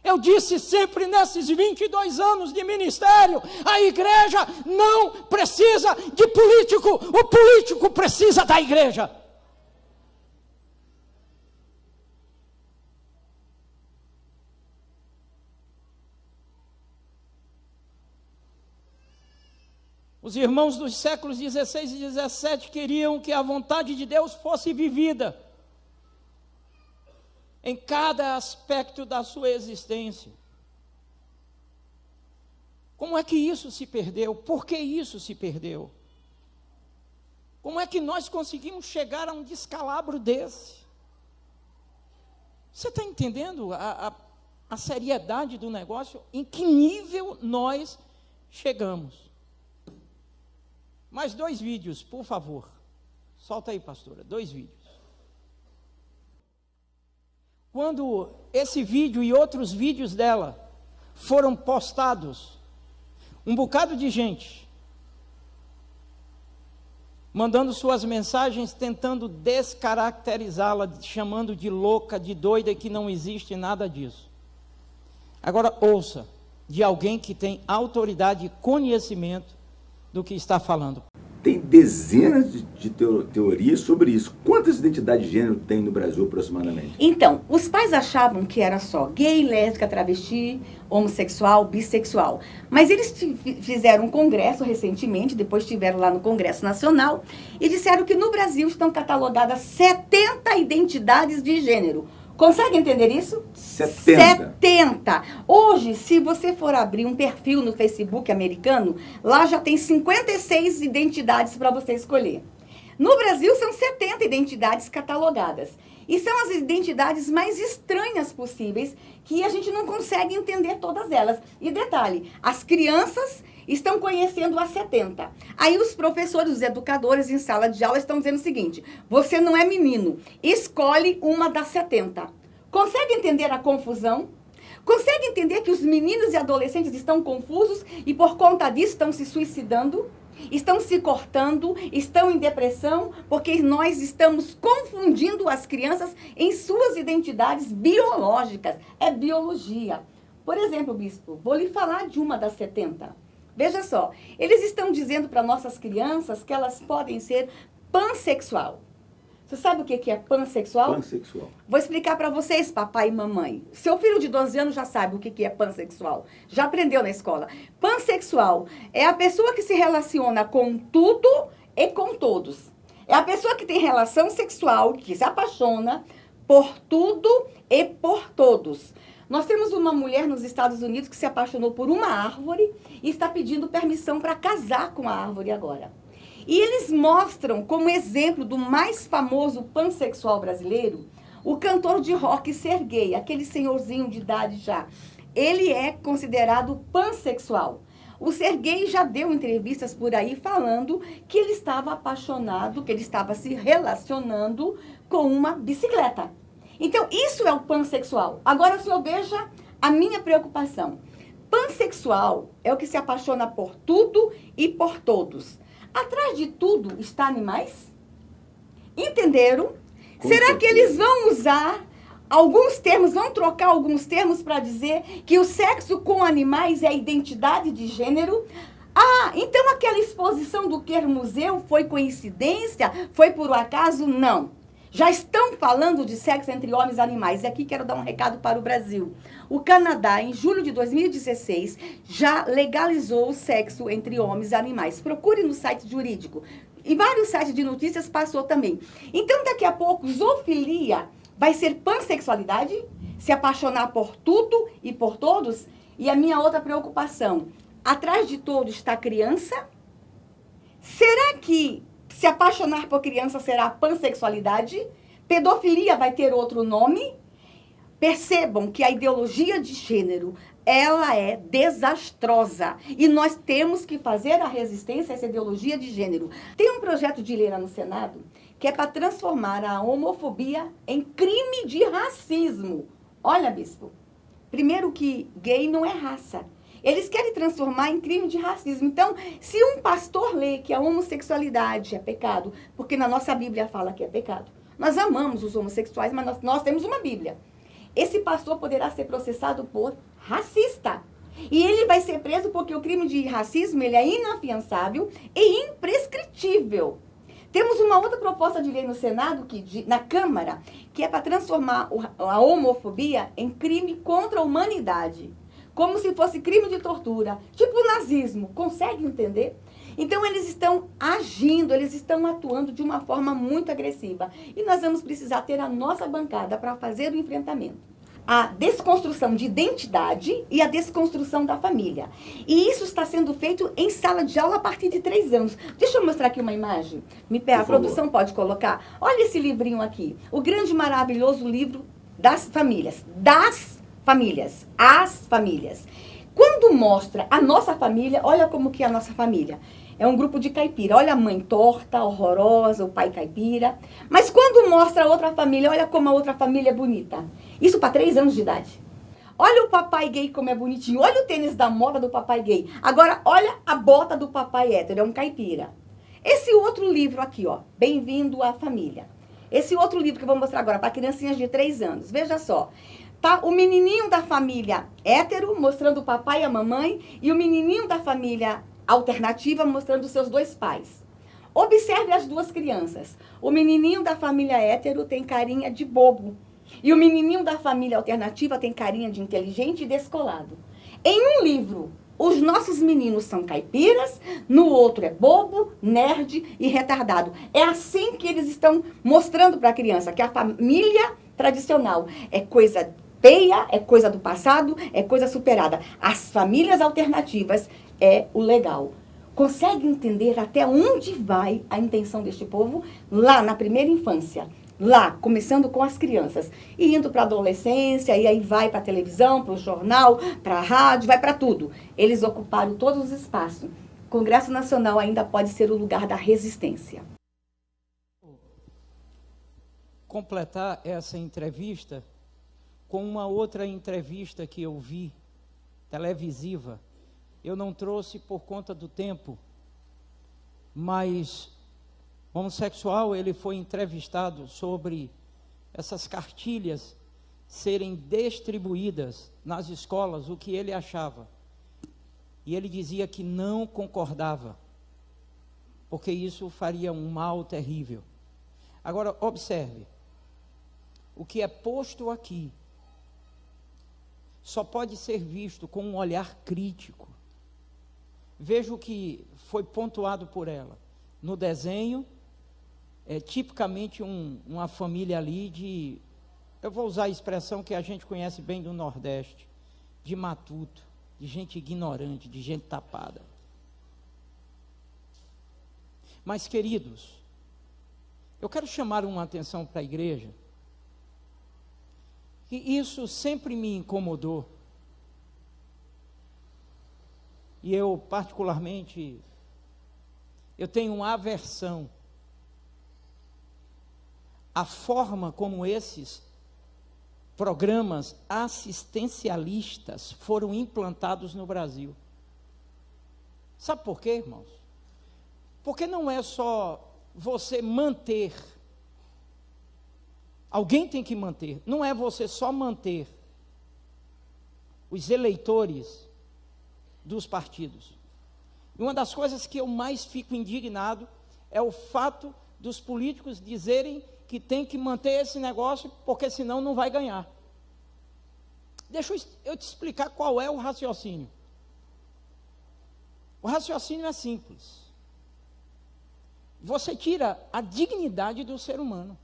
Speaker 1: Eu disse sempre nesses 22 anos de ministério, a igreja não precisa de político, o político precisa da igreja. Os irmãos dos séculos 16 e 17 queriam que a vontade de Deus fosse vivida em cada aspecto da sua existência. Como é que isso se perdeu? Por que isso se perdeu? Como é que nós conseguimos chegar a um descalabro desse? Você está entendendo a seriedade do negócio? Em que nível nós chegamos? Mais 2 vídeos, por favor. Solta aí, pastora, 2 vídeos. Quando esse vídeo e outros vídeos dela foram postados, um bocado de gente mandando suas mensagens, tentando descaracterizá-la, chamando de louca, de doida, que não existe nada disso. Agora ouça, de alguém que tem autoridade e conhecimento do que está falando.
Speaker 7: Tem dezenas de teorias sobre isso. Quantas identidades de gênero tem no Brasil, aproximadamente?
Speaker 8: Então, os pais achavam que era só gay, lésbica, travesti, homossexual, bissexual. Mas eles fizeram um congresso recentemente, depois estiveram lá no Congresso Nacional, e disseram que no Brasil estão catalogadas 70 identidades de gênero. Consegue entender isso? 70. Hoje, se você for abrir um perfil no Facebook americano, lá já tem 56 identidades para você escolher. No Brasil, são 70 identidades catalogadas. E são as identidades mais estranhas possíveis, que a gente não consegue entender todas elas. E detalhe, as crianças estão conhecendo as 70. Aí os professores, os educadores em sala de aula estão dizendo o seguinte: você não é menino, escolhe uma das 70. Consegue entender a confusão? Consegue entender que os meninos e adolescentes estão confusos e por conta disso estão se suicidando? Estão se cortando, estão em depressão, porque nós estamos confundindo as crianças em suas identidades biológicas. É biologia. Por exemplo, bispo, vou lhe falar de uma das 70. Veja só, eles estão dizendo para nossas crianças que elas podem ser pansexual. Você sabe o que é pansexual?
Speaker 7: Pansexual.
Speaker 8: Vou explicar para vocês, papai e mamãe. Seu filho de 12 anos já sabe o que é pansexual. Já aprendeu na escola. Pansexual é a pessoa que se relaciona com tudo e com todos. É a pessoa que tem relação sexual, que se apaixona por tudo e por todos. Nós temos uma mulher nos Estados Unidos que se apaixonou por uma árvore e está pedindo permissão para casar com a árvore agora. E eles mostram como exemplo do mais famoso pansexual brasileiro, o cantor de rock ser gay, aquele senhorzinho de idade já. Ele é considerado pansexual. O ser gay já deu entrevistas por aí falando que ele estava apaixonado, que ele estava se relacionando com uma bicicleta. Então, isso é o pansexual. Agora, o senhor veja a minha preocupação. Pansexual é o que se apaixona por tudo e por todos. Atrás de tudo está animais? Entenderam? Será que eles vão usar alguns termos, vão trocar alguns termos para dizer que o sexo com animais é identidade de gênero? Ah, então aquela exposição do Queer Museu foi coincidência? Foi por acaso? Não. Já estão falando de sexo entre homens e animais. E aqui quero dar um recado para o Brasil. O Canadá, em julho de 2016, já legalizou o sexo entre homens e animais. Procure no site jurídico. E vários sites de notícias passou também. Então, daqui a pouco, zoofilia vai ser pansexualidade? Se apaixonar por tudo e por todos? E a minha outra preocupação, atrás de todo está a criança? Será que se apaixonar por criança será pansexualidade? Pedofilia vai ter outro nome? Percebam que a ideologia de gênero, ela é desastrosa. E nós temos que fazer a resistência a essa ideologia de gênero. Tem um projeto de lei lá no Senado que é para transformar a homofobia em crime de racismo. Olha, bispo, primeiro que gay não é raça. Eles querem transformar em crime de racismo. Então, se um pastor lê que a homossexualidade é pecado, porque na nossa Bíblia fala que é pecado, nós amamos os homossexuais, mas nós temos uma Bíblia. Esse pastor poderá ser processado por racista. E ele vai ser preso porque o crime de racismo ele é inafiançável e imprescritível. Temos uma outra proposta de lei no Senado, na Câmara, que é para transformar a homofobia em crime contra a humanidade. Como se fosse crime de tortura, tipo o nazismo. Consegue entender? Então, eles estão agindo, eles estão atuando de uma forma muito agressiva. E nós vamos precisar ter a nossa bancada para fazer o enfrentamento. A desconstrução de identidade e a desconstrução da família. E isso está sendo feito em sala de aula a partir de 3 anos. Deixa eu mostrar aqui uma imagem. A produção pode colocar. Olha esse livrinho aqui. O grande, maravilhoso livro das famílias. As famílias. Quando mostra a nossa família, olha como que é a nossa família. É um grupo de caipira. Olha a mãe torta, horrorosa, o pai caipira. Mas quando mostra a outra família, olha como a outra família é bonita. Isso para 3 anos de idade. Olha o papai gay como é bonitinho. Olha o tênis da moda do papai gay. Agora, olha a bota do papai hétero. É um caipira. Esse outro livro aqui, ó. Bem-vindo à família. Esse outro livro que eu vou mostrar agora para criancinhas de 3 anos. Veja só. Tá o menininho da família hétero mostrando o papai e a mamãe. E o menininho da família alternativa mostrando seus 2 pais. Observe as 2 crianças. O menininho da família hétero tem carinha de bobo. E o menininho da família alternativa tem carinha de inteligente e descolado. Em um livro, os nossos meninos são caipiras, no outro é bobo, nerd e retardado. É assim que eles estão mostrando para a criança, que a família tradicional é coisa feia, é coisa do passado, é coisa superada. As famílias alternativas é o legal. Consegue entender até onde vai a intenção deste povo? Lá na primeira infância. Lá, começando com as crianças. E indo para a adolescência, e aí vai para a televisão, para o jornal, para a rádio, vai para tudo. Eles ocuparam todos os espaços. O Congresso Nacional ainda pode ser o lugar da resistência.
Speaker 1: Completar essa entrevista com uma outra entrevista que eu vi, televisiva. Eu não trouxe por conta do tempo, mas o homossexual, ele foi entrevistado sobre essas cartilhas serem distribuídas nas escolas, o que ele achava. E ele dizia que não concordava, porque isso faria um mal terrível. Agora, observe, o que é posto aqui só pode ser visto com um olhar crítico. Veja o que foi pontuado por ela. No desenho, é tipicamente uma família ali de... eu vou usar a expressão que a gente conhece bem do Nordeste, de matuto, de gente ignorante, de gente tapada. Mas, queridos, eu quero chamar uma atenção para a igreja, que isso sempre me incomodou. E eu, particularmente, eu tenho uma aversão à forma como esses programas assistencialistas foram implantados no Brasil. Sabe por quê, irmãos? Porque não é só você manter, alguém tem que manter, não é você só manter os eleitores dos partidos. E uma das coisas que eu mais fico indignado é o fato dos políticos dizerem que tem que manter esse negócio, porque senão não vai ganhar. Deixa eu te explicar qual é o raciocínio. O raciocínio é simples. Você tira a dignidade do ser humano.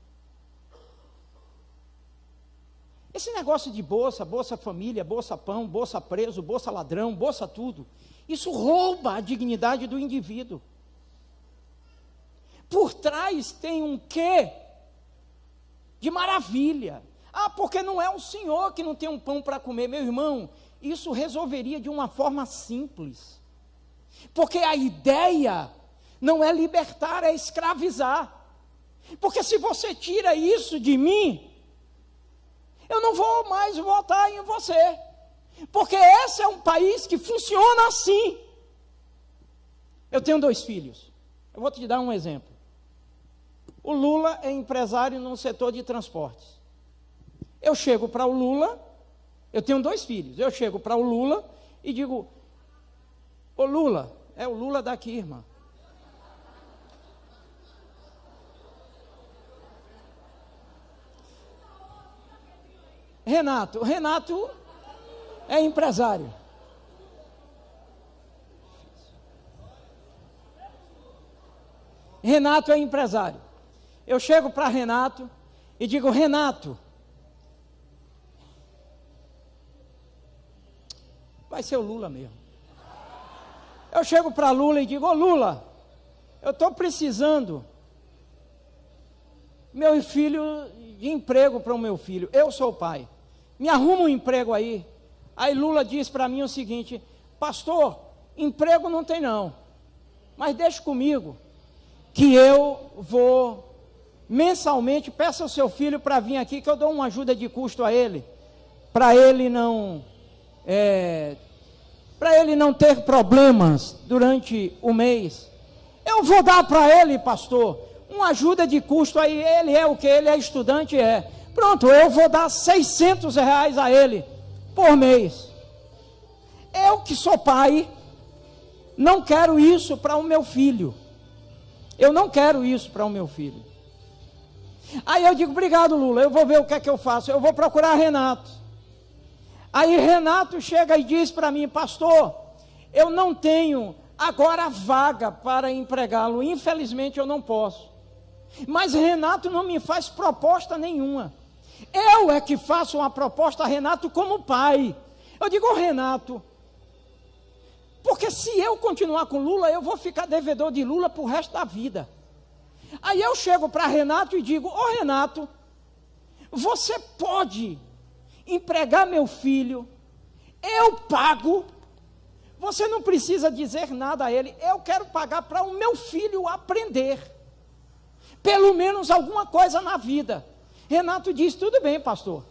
Speaker 1: Esse negócio de bolsa, bolsa família, bolsa pão, bolsa preso, bolsa ladrão, bolsa tudo, isso rouba a dignidade do indivíduo. Por trás tem um quê de maravilha. Ah, porque não é o senhor que não tem um pão para comer. Meu irmão, isso resolveria de uma forma simples. Porque a ideia não é libertar, é escravizar. Porque se você tira isso de mim, eu não vou mais votar em você. Porque esse é um país que funciona assim. Eu tenho 2 filhos. Eu vou te dar um exemplo. O Lula é empresário no setor de transportes. Eu chego para o Lula, eu tenho 2 filhos, eu chego para o Lula e digo, ô Lula, é o Lula daqui, irmã. Renato é empresário. Renato é empresário. Eu chego para Renato e digo, Renato, vai ser o Lula mesmo. Eu chego para Lula e digo, ô Lula, eu estou precisando, meu filho, de emprego para o meu filho, eu sou o pai, me arruma um emprego aí. Aí Lula diz para mim o seguinte, pastor, emprego não tem não, mas deixa comigo, que eu vou mensalmente, peça ao seu filho para vir aqui, que eu dou uma ajuda de custo a ele, para ele não ter problemas durante o mês. Eu vou dar para ele, pastor, uma ajuda de custo aí, ele é o que? Ele é estudante, é. Pronto, eu vou dar R$600 a ele por mês. Eu que sou pai, não quero isso para o meu filho. Eu não quero isso para o meu filho. Aí eu digo, obrigado Lula, eu vou ver o que é que eu faço, eu vou procurar Renato. Aí Renato chega e diz para mim, pastor, eu não tenho agora vaga para empregá-lo, infelizmente eu não posso. Mas Renato não me faz proposta nenhuma. Eu é que faço uma proposta a Renato como pai. Eu digo, Renato, porque se eu continuar com Lula, eu vou ficar devedor de Lula para o resto da vida. Aí eu chego para Renato e digo, ô Renato, você pode empregar meu filho, eu pago, você não precisa dizer nada a ele, eu quero pagar para o meu filho aprender, pelo menos alguma coisa na vida. Renato diz, tudo bem pastor,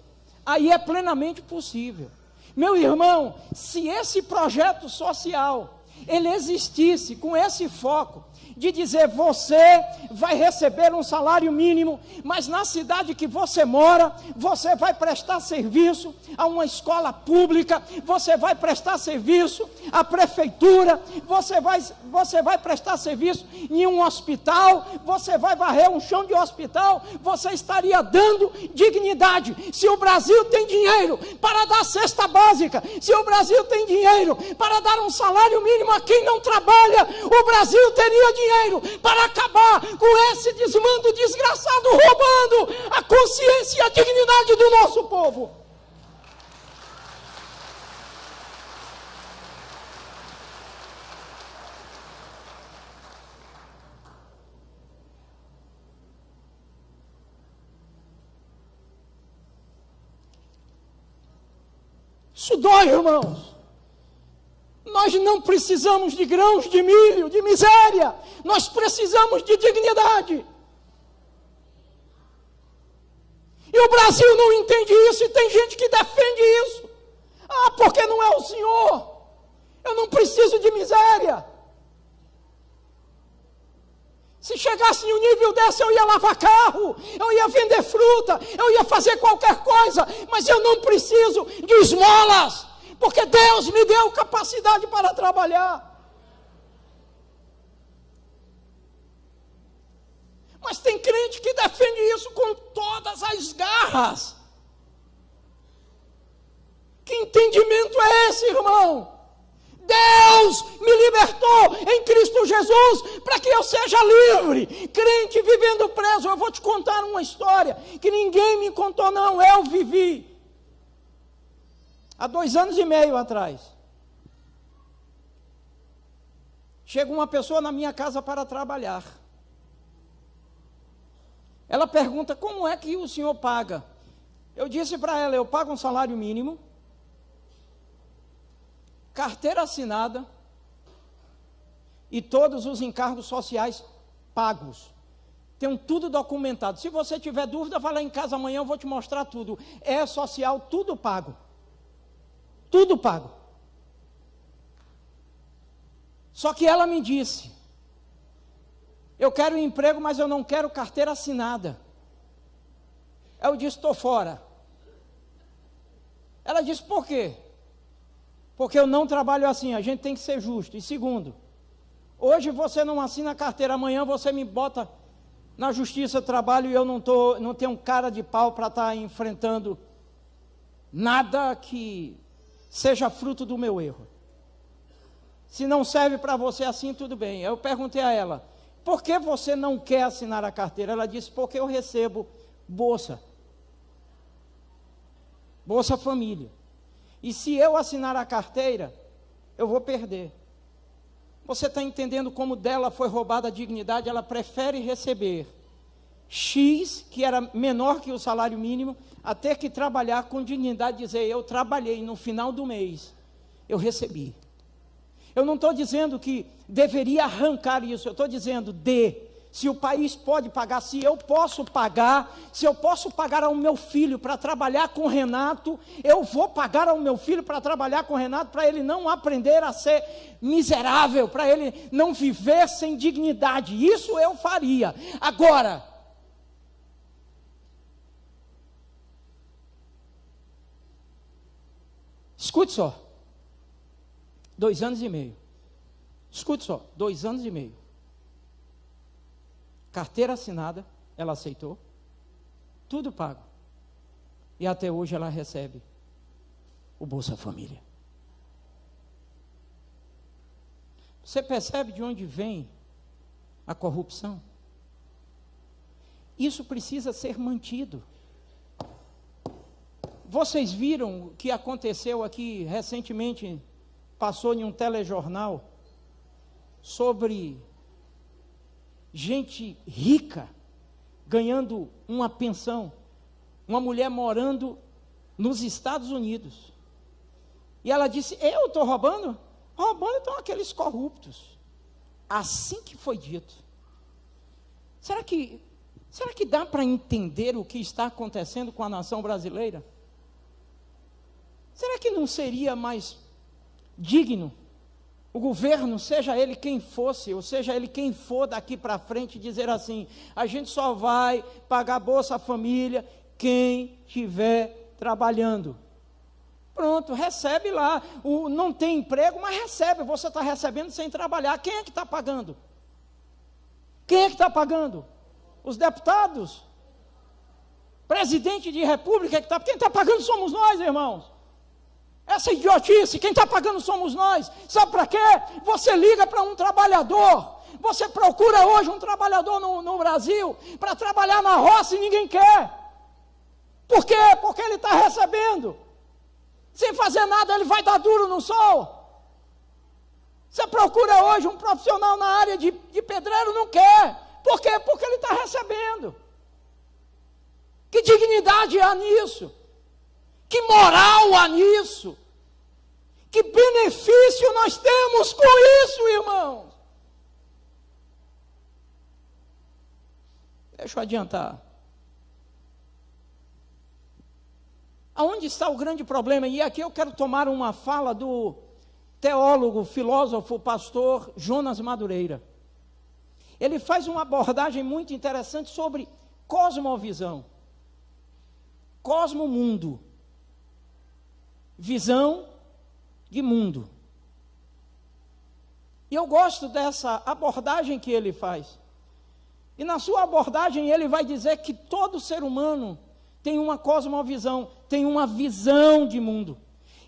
Speaker 1: aí é plenamente possível. Meu irmão, se esse projeto social, ele existisse com esse foco, de dizer, você vai receber um salário mínimo, mas na cidade que você mora, você vai prestar serviço a uma escola pública, você vai prestar serviço à prefeitura, você vai prestar serviço em um hospital, você vai varrer um chão de hospital, você estaria dando dignidade. Se o Brasil tem dinheiro para dar cesta básica, se o Brasil tem dinheiro para dar um salário mínimo a quem não trabalha, o Brasil teria dinheiro dinheiro para acabar com esse desmando desgraçado roubando a consciência e a dignidade do nosso povo. Isso dói, irmãos. Nós não precisamos de grãos de milho, de miséria. Nós precisamos de dignidade. E o Brasil não entende isso e tem gente que defende isso. Ah, porque não é o Senhor. Eu não preciso de miséria. Se chegasse em um nível desse, eu ia lavar carro, eu ia vender fruta, eu ia fazer qualquer coisa, mas eu não preciso de esmolas, porque Deus me deu capacidade para trabalhar. Mas tem crente que defende isso com todas as garras. Que entendimento é esse, irmão? Deus me libertou em Cristo Jesus para que eu seja livre. Crente vivendo preso. Eu vou te contar uma história que ninguém me contou, não, eu vivi. Há 2 anos e meio atrás. Chega uma pessoa na minha casa para trabalhar. Ela pergunta, como é que o senhor paga? Eu disse para ela, eu pago um salário mínimo, carteira assinada e todos os encargos sociais pagos. Tenho tudo documentado. Se você tiver dúvida, vai lá em casa amanhã, eu vou te mostrar tudo. É social, tudo pago. Tudo pago. Só que ela me disse, eu quero um emprego, mas eu não quero carteira assinada. Eu disse, estou fora. Ela disse, por quê? Porque eu não trabalho assim, a gente tem que ser justo. E segundo, hoje você não assina a carteira, amanhã você me bota na justiça do trabalho e eu não tenho cara de pau para estar enfrentando nada que seja fruto do meu erro. Se não serve para você assim, tudo bem. Eu perguntei a ela, por que você não quer assinar a carteira? Ela disse, porque eu recebo Bolsa Família. E se eu assinar a carteira, eu vou perder. Você está entendendo como dela foi roubada a dignidade? Ela prefere receber X, que era menor que o salário mínimo, a ter que trabalhar com dignidade, dizer, eu trabalhei, no final do mês, eu recebi. Eu não estou dizendo que deveria arrancar isso, eu estou dizendo, se o país pode pagar, se eu posso pagar ao meu filho para trabalhar com o Renato, eu vou pagar ao meu filho para trabalhar com o Renato, para ele não aprender a ser miserável, para ele não viver sem dignidade. Isso eu faria. Agora, escute só, 2 anos e meio. Escute só, 2 anos e meio. Carteira assinada, ela aceitou, tudo pago. E até hoje ela recebe o Bolsa Família. Você percebe de onde vem a corrupção? Isso precisa ser mantido. Vocês viram o que aconteceu aqui recentemente, passou em um telejornal, sobre gente rica, ganhando uma pensão, uma mulher morando nos Estados Unidos, e ela disse, eu estou roubando? Roubando estão aqueles corruptos. Assim que foi dito. Será que dá para entender o que está acontecendo com a nação brasileira? Será que não seria mais digno o governo, seja ele quem fosse, ou seja ele quem for daqui para frente, dizer assim, a gente só vai pagar Bolsa Família quem estiver trabalhando. Pronto, recebe lá. Não tem emprego, mas recebe. Você está recebendo sem trabalhar. Quem é que está pagando? Quem é que está pagando? Os deputados? Presidente de república que está... Quem está pagando somos nós, irmãos. Essa idiotice, quem está pagando somos nós. Sabe para quê? Você liga para um trabalhador, Você procura hoje um trabalhador no Brasil para trabalhar na roça e ninguém quer. Por quê? Porque ele está recebendo. Sem fazer nada, ele vai dar duro no sol. Você procura hoje um profissional na área de pedreiro, não quer. Por quê? Porque ele está recebendo. Que dignidade há nisso? Que moral há nisso? Que benefício nós temos com isso, irmãos? Deixa eu adiantar. Aonde está o grande problema? E aqui eu quero tomar uma fala do teólogo, filósofo, pastor Jonas Madureira. Ele faz uma abordagem muito interessante sobre cosmovisão. Cosmomundo. Visão de mundo. E eu gosto dessa abordagem que ele faz. E na sua abordagem ele vai dizer que todo ser humano tem uma cosmovisão, tem uma visão de mundo.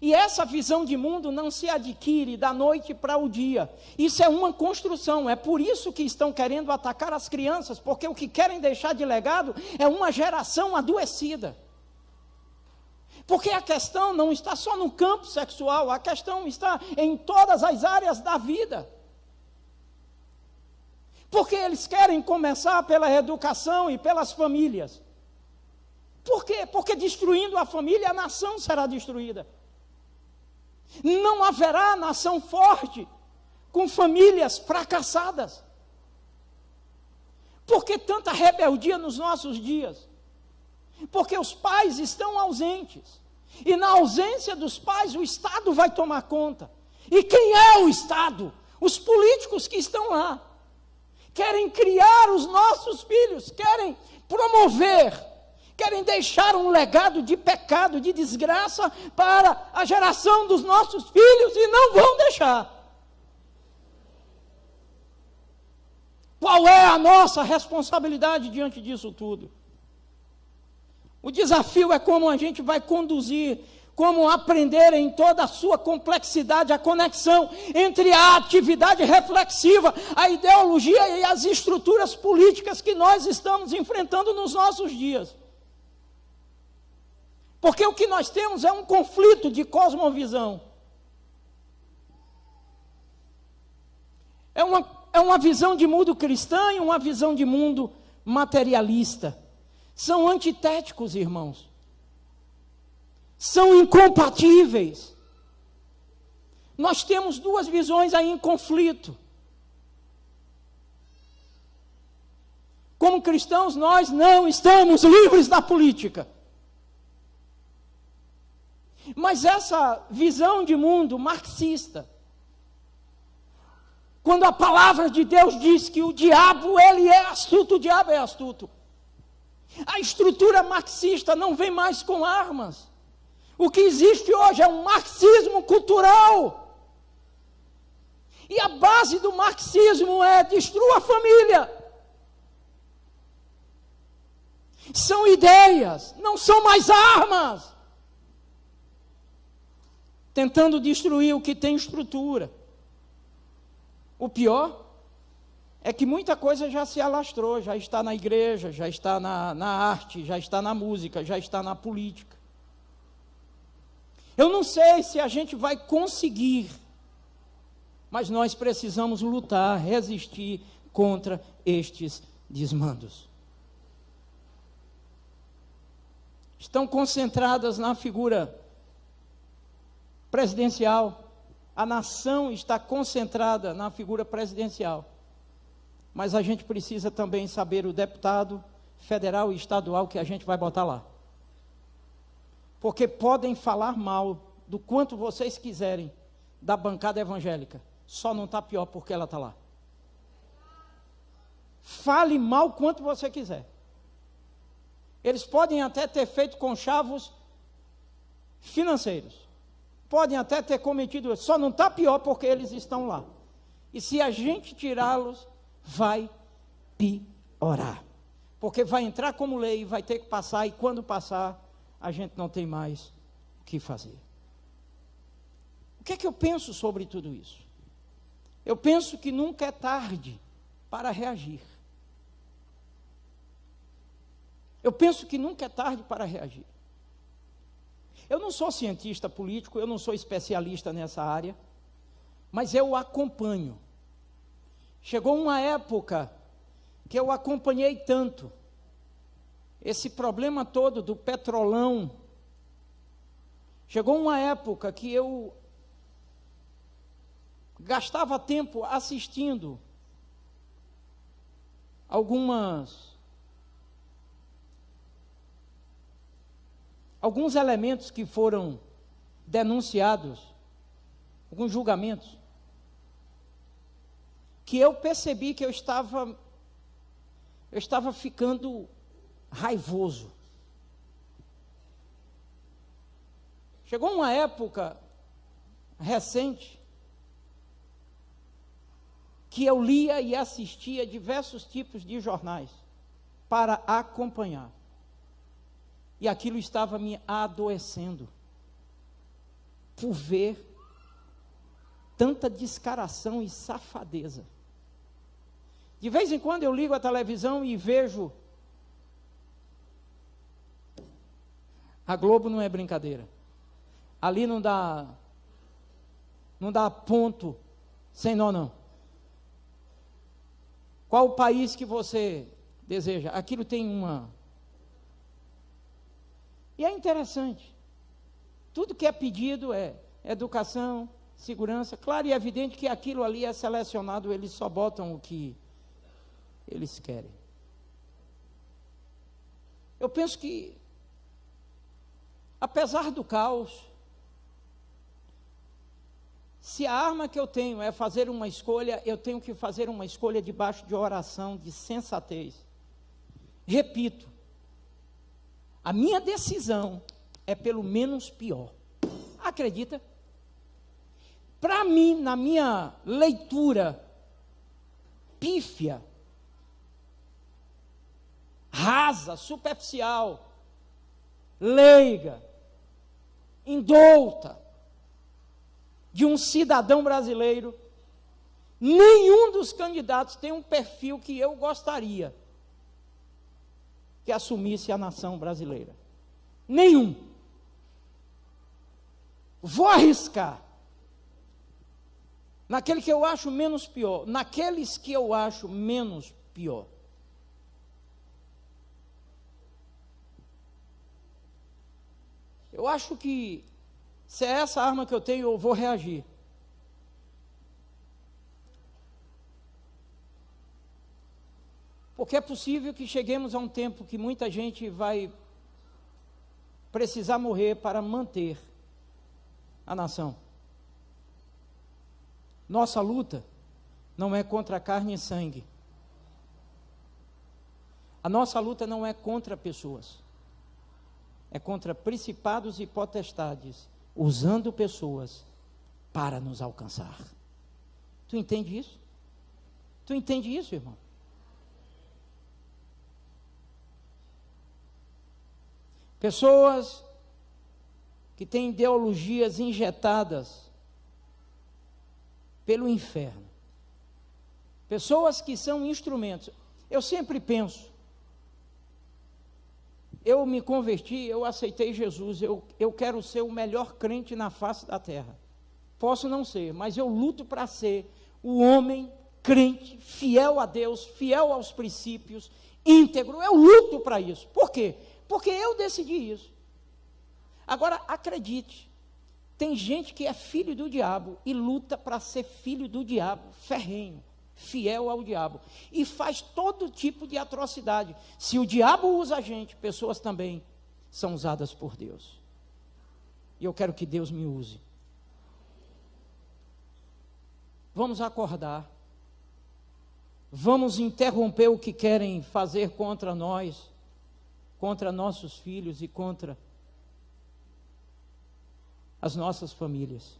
Speaker 1: E essa visão de mundo não se adquire da noite para o dia. Isso é uma construção. É por isso que estão querendo atacar as crianças, porque o que querem deixar de legado é uma geração adoecida. Porque a questão não está só no campo sexual, a questão está em todas as áreas da vida. Porque eles querem começar pela educação e pelas famílias. Por quê? Porque destruindo a família, a nação será destruída. Não haverá nação forte com famílias fracassadas. Por que tanta rebeldia nos nossos dias? Porque os pais estão ausentes. E na ausência dos pais, o Estado vai tomar conta. E quem é o Estado? Os políticos que estão lá. Querem criar os nossos filhos, querem promover, querem deixar um legado de pecado, de desgraça para a geração dos nossos filhos e não vão deixar. Qual é a nossa responsabilidade diante disso tudo? O desafio é como a gente vai conduzir, como aprender em toda a sua complexidade a conexão entre a atividade reflexiva, a ideologia e as estruturas políticas que nós estamos enfrentando nos nossos dias. Porque o que nós temos é um conflito de cosmovisão. É uma visão de mundo cristã e uma visão de mundo materialista. São antitéticos, irmãos. São incompatíveis. Nós temos duas visões aí em conflito. Como cristãos, nós não estamos livres da política. Mas essa visão de mundo marxista, quando a palavra de Deus diz que o diabo, ele é astuto, o diabo é astuto. A estrutura marxista não vem mais com armas. O que existe hoje é um marxismo cultural. E a base do marxismo é destrua a família. São ideias, não são mais armas. Tentando destruir o que tem estrutura. O pior é que muita coisa já se alastrou, já está na igreja, já está na arte, já está na música, já está na política. Eu não sei se a gente vai conseguir, mas nós precisamos lutar, resistir contra estes desmandos. Estão concentradas na figura presidencial. A nação está concentrada na figura presidencial. Mas a gente precisa também saber o deputado federal e estadual que a gente vai botar lá. Porque podem falar mal do quanto vocês quiserem da bancada evangélica. Só não está pior porque ela está lá. Fale mal quanto você quiser. Eles podem até ter feito conchavos financeiros. Podem até ter cometido, só não está pior porque eles estão lá. E se a gente tirá-los, vai piorar. Porque vai entrar como lei, vai ter que passar, e quando passar, a gente não tem mais o que fazer. O que é que eu penso sobre tudo isso? Eu penso que nunca é tarde para reagir. Eu penso que nunca é tarde para reagir. Eu não sou cientista político, eu não sou especialista nessa área, mas eu acompanho. Chegou uma época que eu acompanhei tanto esse problema todo do petrolão. Chegou uma época que eu gastava tempo assistindo alguns elementos que foram denunciados, alguns julgamentos, que eu percebi que eu estava ficando raivoso. Chegou uma época recente que eu lia e assistia diversos tipos de jornais para acompanhar. E aquilo estava me adoecendo por ver tanta descaração e safadeza. De vez em quando eu ligo a televisão e vejo. A Globo não é brincadeira. Ali não dá ponto sem nó, não. Qual o país que você deseja? Aquilo tem uma... E é interessante. Tudo que é pedido é educação, segurança. Claro e evidente que aquilo ali é selecionado, eles só botam o que eles querem. Eu penso que, apesar do caos, se a arma que eu tenho é fazer uma escolha, eu tenho que fazer uma escolha debaixo de oração, de sensatez. Repito, a minha decisão é pelo menos pior. Acredita? Para mim, na minha leitura pífia, rasa, superficial, leiga, indouta, de um cidadão brasileiro, nenhum dos candidatos tem um perfil que eu gostaria que assumisse a nação brasileira. Nenhum. Vou arriscar. Naquele que eu acho menos pior. Naqueles que eu acho menos pior. Eu acho que, se é essa arma que eu tenho, eu vou reagir. Porque é possível que cheguemos a um tempo que muita gente vai precisar morrer para manter a nação. Nossa luta não é contra carne e sangue. A nossa luta não é contra pessoas. É contra principados e potestades, usando pessoas para nos alcançar. Tu entende isso? Tu entende isso, irmão? Pessoas que têm ideologias injetadas pelo inferno. Pessoas que são instrumentos. Eu sempre penso, eu me converti, eu aceitei Jesus, eu quero ser o melhor crente na face da terra. Posso não ser, mas eu luto para ser o homem crente, fiel a Deus, fiel aos princípios, íntegro. Eu luto para isso. Por quê? Porque eu decidi isso. Agora, acredite, tem gente que é filho do diabo e luta para ser filho do diabo, ferrenho, fiel ao diabo, e faz todo tipo de atrocidade. Se o diabo usa a gente, pessoas também são usadas por Deus. E eu quero que Deus me use. Vamos acordar. Vamos interromper o que querem fazer contra nós, contra nossos filhos e contra as nossas famílias.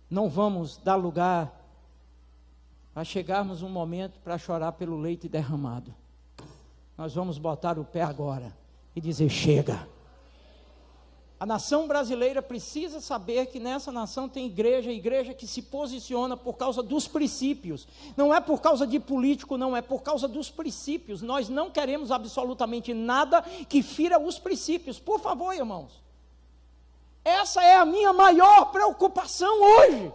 Speaker 1: Não vamos dar lugar a chegarmos um momento para chorar pelo leite derramado. Nós vamos botar o pé agora e dizer: chega. A nação brasileira precisa saber que nessa nação tem igreja que se posiciona por causa dos princípios. Não é por causa de político, não, é por causa dos princípios. Nós não queremos absolutamente nada que fira os princípios. Por favor, irmãos. Essa é a minha maior preocupação hoje.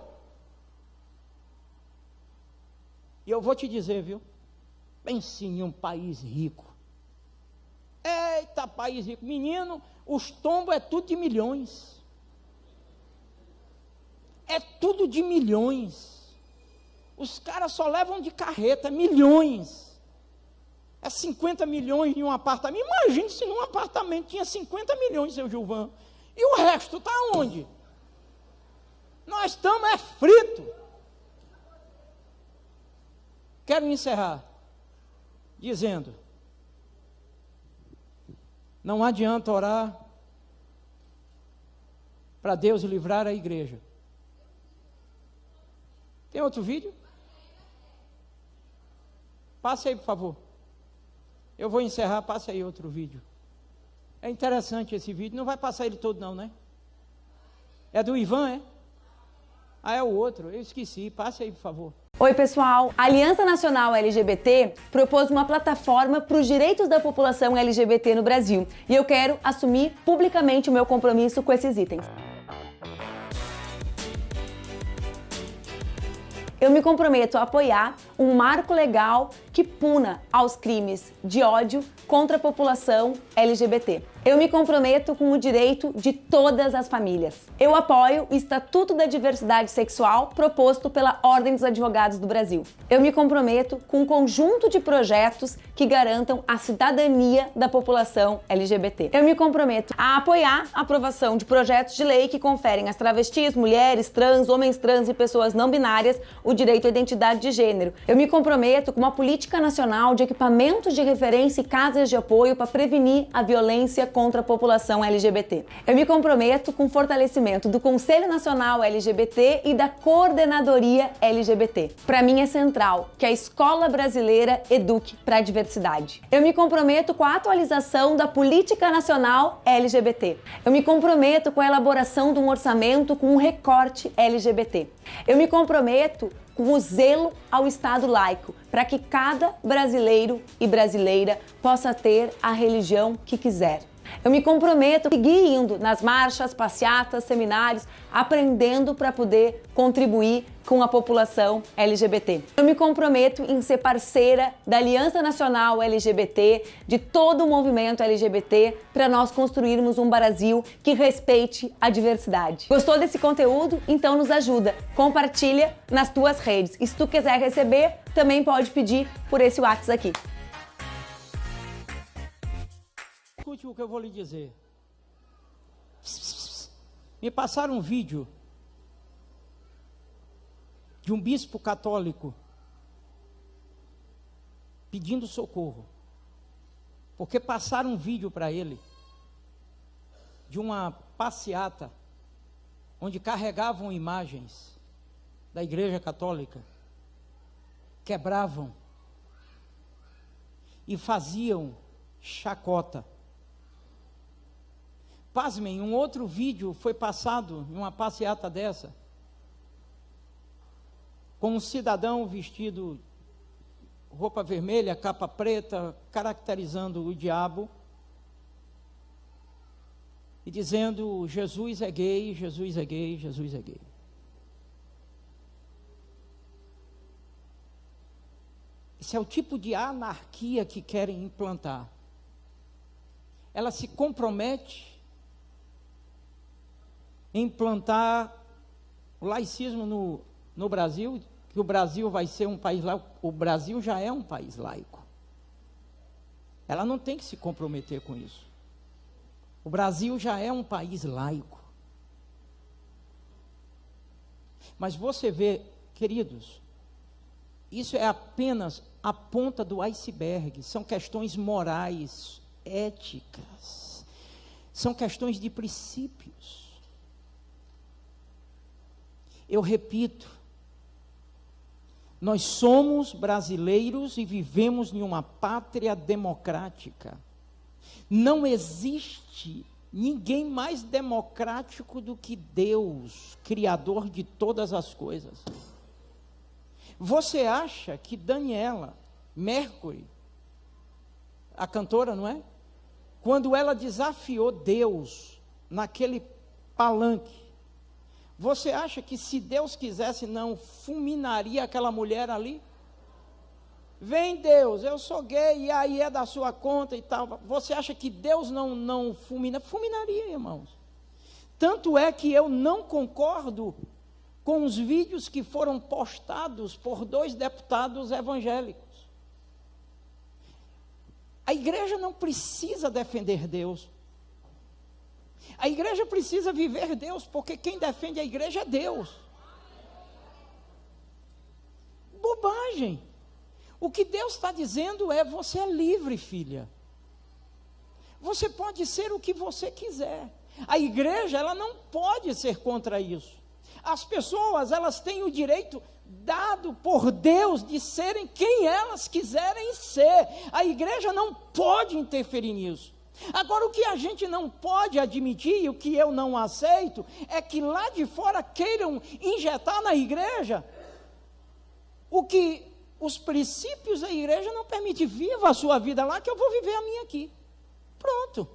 Speaker 1: E eu vou te dizer, viu? Pense em um país rico. Eita, país rico. Menino, os tombos é tudo de milhões. É tudo de milhões. Os caras só levam de carreta milhões. É 50 milhões em um apartamento. Imagine se num apartamento tinha 50 milhões, seu Gilvan. E o resto está onde? Nós estamos fritos. Quero encerrar dizendo: não adianta orar para Deus livrar a igreja. Tem outro vídeo? Passe aí, por favor. Eu vou encerrar, passe aí outro vídeo. É interessante esse vídeo, não vai passar ele todo não, né? É do Ivan, é? Ah, é o outro, eu esqueci, passe aí, por favor.
Speaker 9: Oi pessoal, a Aliança Nacional LGBT propôs uma plataforma para os direitos da população LGBT no Brasil e eu quero assumir publicamente o meu compromisso com esses itens. Eu me comprometo a apoiar um marco legal que puna aos crimes de ódio contra a população LGBT. Eu me comprometo com o direito de todas as famílias. Eu apoio o Estatuto da Diversidade Sexual proposto pela Ordem dos Advogados do Brasil. Eu me comprometo com um conjunto de projetos que garantam a cidadania da população LGBT. Eu me comprometo a apoiar a aprovação de projetos de lei que conferem às travestis, mulheres trans, homens trans e pessoas não binárias o direito à identidade de gênero. Eu me comprometo com uma política nacional de equipamentos de referência e casas de apoio para prevenir a violência contra a população LGBT. Eu me comprometo com o fortalecimento do Conselho Nacional LGBT e da Coordenadoria LGBT. Para mim é central que a escola brasileira eduque para a diversidade. Eu me comprometo com a atualização da Política Nacional LGBT. Eu me comprometo com a elaboração de um orçamento com um recorte LGBT. Eu me comprometo com o zelo ao Estado laico, para que cada brasileiro e brasileira possa ter a religião que quiser. Eu me comprometo a seguir indo nas marchas, passeatas, seminários, aprendendo para poder contribuir com a população LGBT. Eu me comprometo em ser parceira da Aliança Nacional LGBT, de todo o movimento LGBT, para nós construirmos um Brasil que respeite a diversidade. Gostou desse conteúdo? Então nos ajuda. Compartilha nas tuas redes. E se tu quiser receber, também pode pedir por esse WhatsApp aqui.
Speaker 1: Escute o que eu vou lhe dizer. Me passaram um vídeo de um bispo católico pedindo socorro, porque passaram um vídeo para ele de uma passeata onde carregavam imagens da Igreja Católica, quebravam e faziam chacota. Pasmem, um outro vídeo foi passado em uma passeata dessa, com um cidadão vestido roupa vermelha, capa preta, caracterizando o diabo e dizendo: Jesus é gay, Jesus é gay, Jesus é gay. Esse é o tipo de anarquia que querem implantar. Ela se compromete em implantar o laicismo no Brasil, que o Brasil vai ser um país laico. O Brasil já é um país laico. Ela não tem que se comprometer com isso. O Brasil já é um país laico. Mas você vê, queridos, isso é apenas a ponta do iceberg. São questões morais, éticas, são questões de princípios. Eu repito, nós somos brasileiros e vivemos em uma pátria democrática. Não existe Ninguém mais democrático do que Deus, Criador de todas as coisas. Você acha que Daniela Mercury, a cantora, não é? Quando ela desafiou Deus naquele palanque, você acha que se Deus quisesse não fulminaria aquela mulher ali? Vem Deus, eu sou gay e aí é da sua conta e tal. Você acha que Deus não fulmina? Fulminaria, irmãos. Tanto é que eu não concordo com os vídeos que foram postados por 2 deputados evangélicos. A igreja não precisa defender Deus. A igreja precisa viver Deus, porque quem defende a igreja é Deus. Bobagem. O que Deus está dizendo é: você é livre, filha. Você pode ser o que você quiser. A igreja, ela não pode ser contra isso. As pessoas, elas têm o direito dado por Deus de serem quem elas quiserem ser. A igreja não pode interferir nisso. Agora, o que a gente não pode admitir, e o que eu não aceito, é que lá de fora queiram injetar na igreja o que os princípios da igreja não permitem. Viva a sua vida lá, que eu vou viver a minha aqui. Pronto.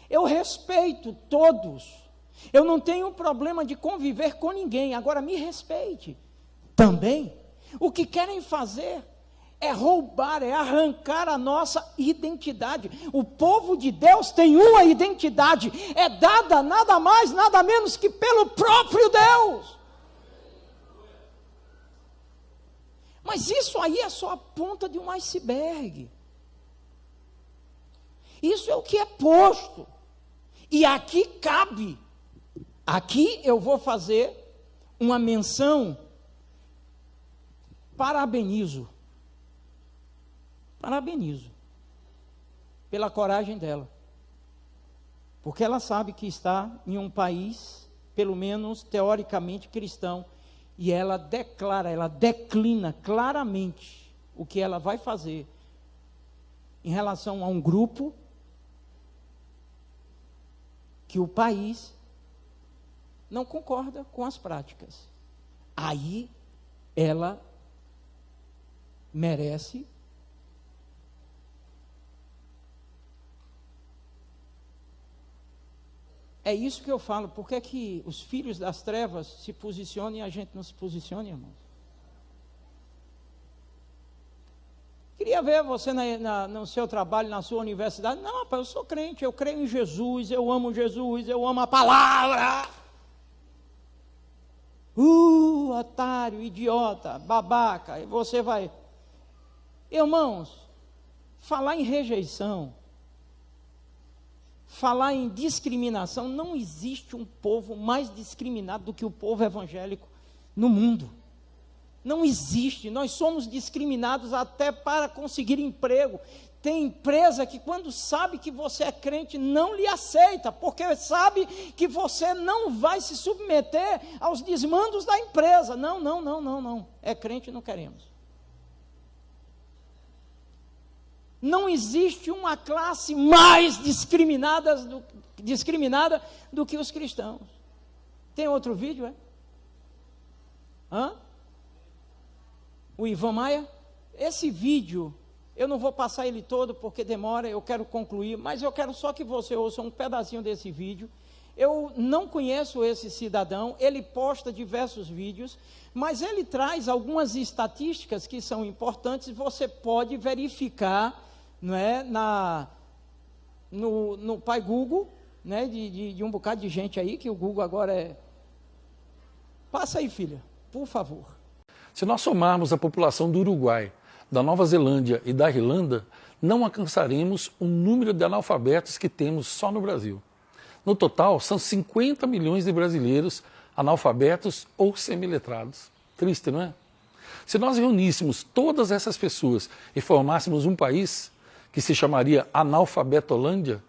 Speaker 1: Eu respeito todos. Eu não tenho problema de conviver com ninguém. Agora, me respeite também. O que querem fazer é roubar, é arrancar a nossa identidade. O povo de Deus tem uma identidade, é dada nada mais, nada menos que pelo próprio Deus. Mas isso aí é só a ponta de um iceberg. Isso é o que é posto. E aqui cabe. Aqui eu vou fazer uma menção. Parabenizo pela coragem dela, porque ela sabe que está em um país, pelo menos teoricamente cristão, e ela declina claramente o que ela vai fazer em relação a um grupo que o país não concorda com as práticas. Aí ela merece É isso que eu falo. Por que é que os filhos das trevas se posicionam e a gente não se posiciona, irmãos? Queria ver você no seu trabalho, na sua universidade. Não, rapaz, eu sou crente, eu creio em Jesus, eu amo a palavra. Otário, idiota, babaca. E você vai... Irmãos, falar em rejeição, falar em discriminação, não existe um povo mais discriminado do que o povo evangélico no mundo. Não existe. Nós somos discriminados até para conseguir emprego. Tem empresa que, quando sabe que você é crente, não lhe aceita, porque sabe que você não vai se submeter aos desmandos da empresa. Não. É crente, não queremos. Não existe uma classe mais discriminada do que os cristãos. Tem outro vídeo, é? O Ivan Maia? Esse vídeo, eu não vou passar ele todo porque demora, eu quero concluir, mas eu quero só que você ouça um pedacinho desse vídeo. Eu não conheço esse cidadão, ele posta diversos vídeos, mas ele traz algumas estatísticas que são importantes, você pode verificar, não é, no pai Google, né, de um bocado de gente aí, que o Google agora é... Passa aí, filha, por favor.
Speaker 10: Se nós somarmos a população do Uruguai, da Nova Zelândia e da Irlanda, não alcançaremos o número de analfabetos que temos só no Brasil. No total, são 50 milhões de brasileiros analfabetos ou semiletrados. Triste, não é? Se nós reuníssemos todas essas pessoas e formássemos um país que se chamaria Analfabetolândia,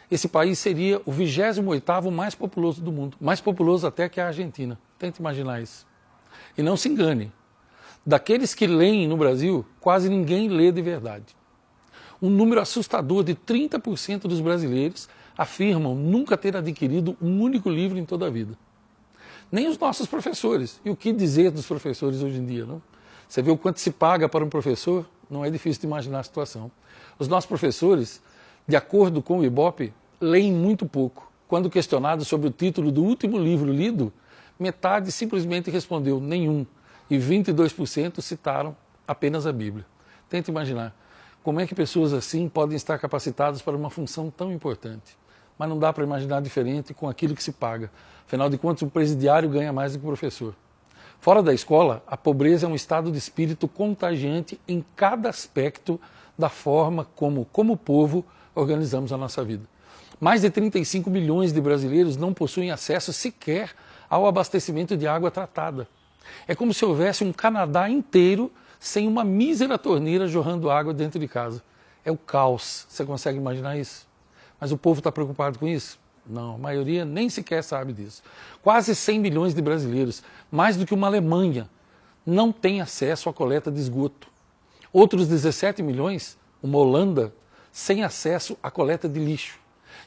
Speaker 10: esse país seria o 28º mais populoso do mundo, mais populoso até que a Argentina. Tente imaginar isso. E não se engane, daqueles que leem no Brasil, quase ninguém lê de verdade. Um número assustador de 30% dos brasileiros afirmam nunca ter adquirido um único livro em toda a vida. Nem os nossos professores. E o que dizer dos professores hoje em dia, não? Você vê o quanto se paga para um professor, não é difícil de imaginar a situação. Os nossos professores, de acordo com o Ibope, leem muito pouco. Quando questionados sobre o título do último livro lido, metade simplesmente respondeu nenhum. E 22% citaram apenas a Bíblia. Tenta imaginar como é que pessoas assim podem estar capacitadas para uma função tão importante. Mas não dá para imaginar diferente com aquilo que se paga. Afinal de contas, o presidiário ganha mais do que o professor. Fora da escola, a pobreza é um estado de espírito contagiante em cada aspecto da forma como povo, organizamos a nossa vida. Mais de 35 milhões de brasileiros não possuem acesso sequer ao abastecimento de água tratada. É como se houvesse um Canadá inteiro sem uma mísera torneira jorrando água dentro de casa. É o caos. Você consegue imaginar isso? Mas o povo está preocupado com isso? Não, a maioria nem sequer sabe disso. Quase 100 milhões de brasileiros, mais do que uma Alemanha, não têm acesso à coleta de esgoto. Outros 17 milhões, uma Holanda, sem acesso à coleta de lixo.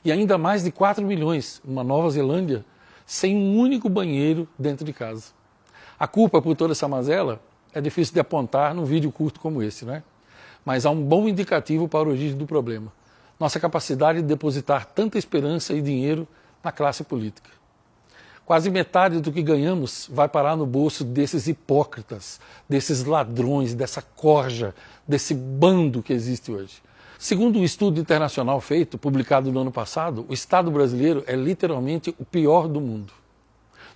Speaker 10: E ainda mais de 4 milhões, uma Nova Zelândia, sem um único banheiro dentro de casa. A culpa por toda essa mazela é difícil de apontar num vídeo curto como esse, né? Mas há um bom indicativo para a origem do problema. Nossa capacidade de depositar tanta esperança e dinheiro na classe política. Quase metade do que ganhamos vai parar no bolso desses hipócritas, desses ladrões, dessa corja, desse bando que existe hoje. Segundo um estudo internacional feito, publicado no ano passado, o Estado brasileiro é literalmente o pior do mundo.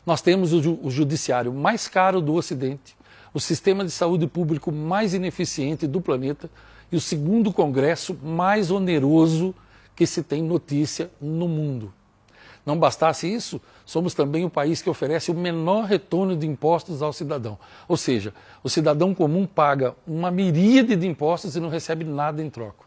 Speaker 10: Nós temos o judiciário mais caro do Ocidente, o sistema de saúde público mais ineficiente do planeta e o segundo congresso mais oneroso que se tem notícia no mundo. Não bastasse isso, somos também o país que oferece o menor retorno de impostos ao cidadão. Ou seja, o cidadão comum paga uma miríade de impostos e não recebe nada em troca.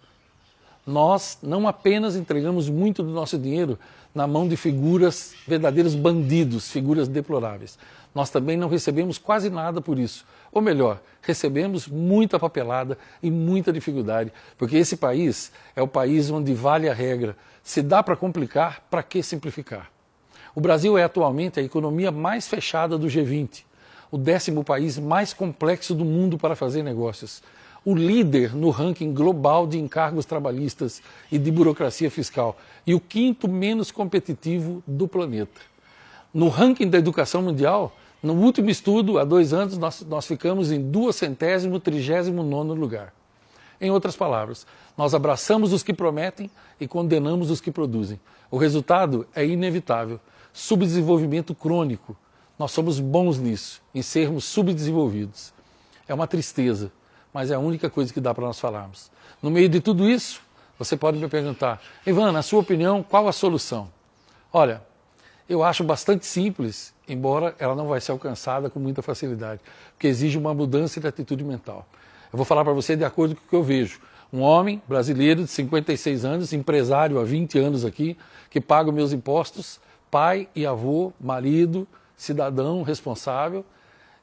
Speaker 10: Nós não apenas entregamos muito do nosso dinheiro na mão de figuras, verdadeiros bandidos, figuras deploráveis. Nós também não recebemos quase nada por isso. Ou melhor, recebemos muita papelada e muita dificuldade, porque esse país é o país onde vale a regra. Se dá para complicar, para que simplificar? O Brasil é atualmente a economia mais fechada do G20, o 10º país mais complexo do mundo para fazer negócios, o líder no ranking global de encargos trabalhistas e de burocracia fiscal e o 5º menos competitivo do planeta. No ranking da educação mundial, no último estudo, há 2 anos, nós ficamos em 239º lugar. Em outras palavras, nós abraçamos os que prometem e condenamos os que produzem. O resultado é inevitável. Subdesenvolvimento crônico. Nós somos bons nisso, em sermos subdesenvolvidos. É uma tristeza, mas é a única coisa que dá para nós falarmos. No meio de tudo isso, você pode me perguntar, Ivan, na sua opinião, qual a solução? Olha, eu acho bastante simples, embora ela não vai ser alcançada com muita facilidade, porque exige uma mudança de atitude mental. Eu vou falar para você de acordo com o que eu vejo. Um homem brasileiro de 56 anos, empresário há 20 anos aqui, que paga os meus impostos, pai e avô, marido, cidadão responsável.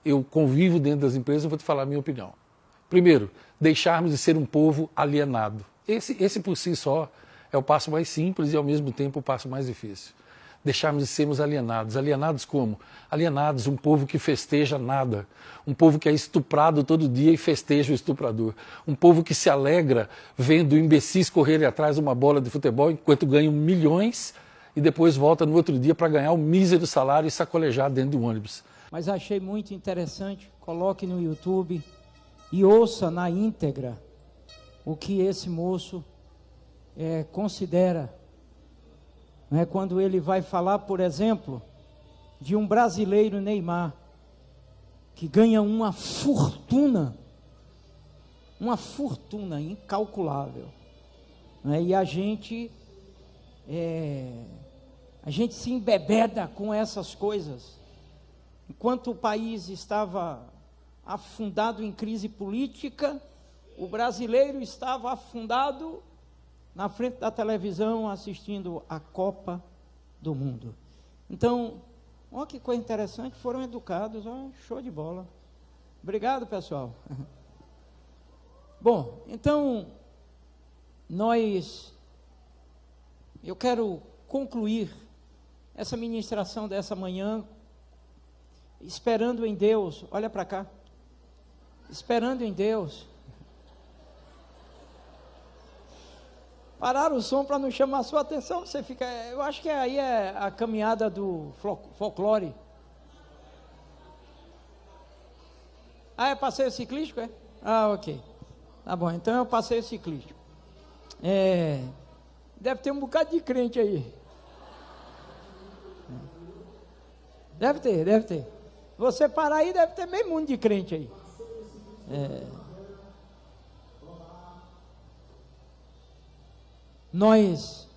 Speaker 10: Eu convivo dentro das empresas, eu vou te falar a minha opinião. Primeiro, deixarmos de ser um povo alienado. Esse por si só é o passo mais simples e ao mesmo tempo o passo mais difícil. Deixarmos de sermos alienados. Alienados como? Alienados, um povo que festeja nada. Um povo que é estuprado todo dia e festeja o estuprador. Um povo que se alegra vendo imbecis correrem atrás de uma bola de futebol enquanto ganham milhões e depois volta no outro dia para ganhar um mísero salário e sacolejar dentro do ônibus.
Speaker 1: Mas achei muito interessante, coloque no YouTube e ouça na íntegra o que esse moço considera. Quando ele vai falar, por exemplo, de um brasileiro, Neymar, que ganha uma fortuna incalculável. E a gente se embebeda com essas coisas. Enquanto o país estava afundado em crise política, o brasileiro estava afundado na frente da televisão assistindo a Copa do Mundo. Então, olha que coisa interessante, foram educados, show de bola. Obrigado, pessoal. Bom, então, eu quero concluir essa ministração dessa manhã, esperando em Deus, olha para cá, esperando em Deus. Parar o som para não chamar a sua atenção, você fica, eu acho que aí é a caminhada do folclore. Ah, é passeio ciclístico, é? Ah, ok. Tá bom, então é o passeio ciclístico. Deve ter um bocado de crente aí. Deve ter. Você parar aí, deve ter meio mundo de crente aí. Nós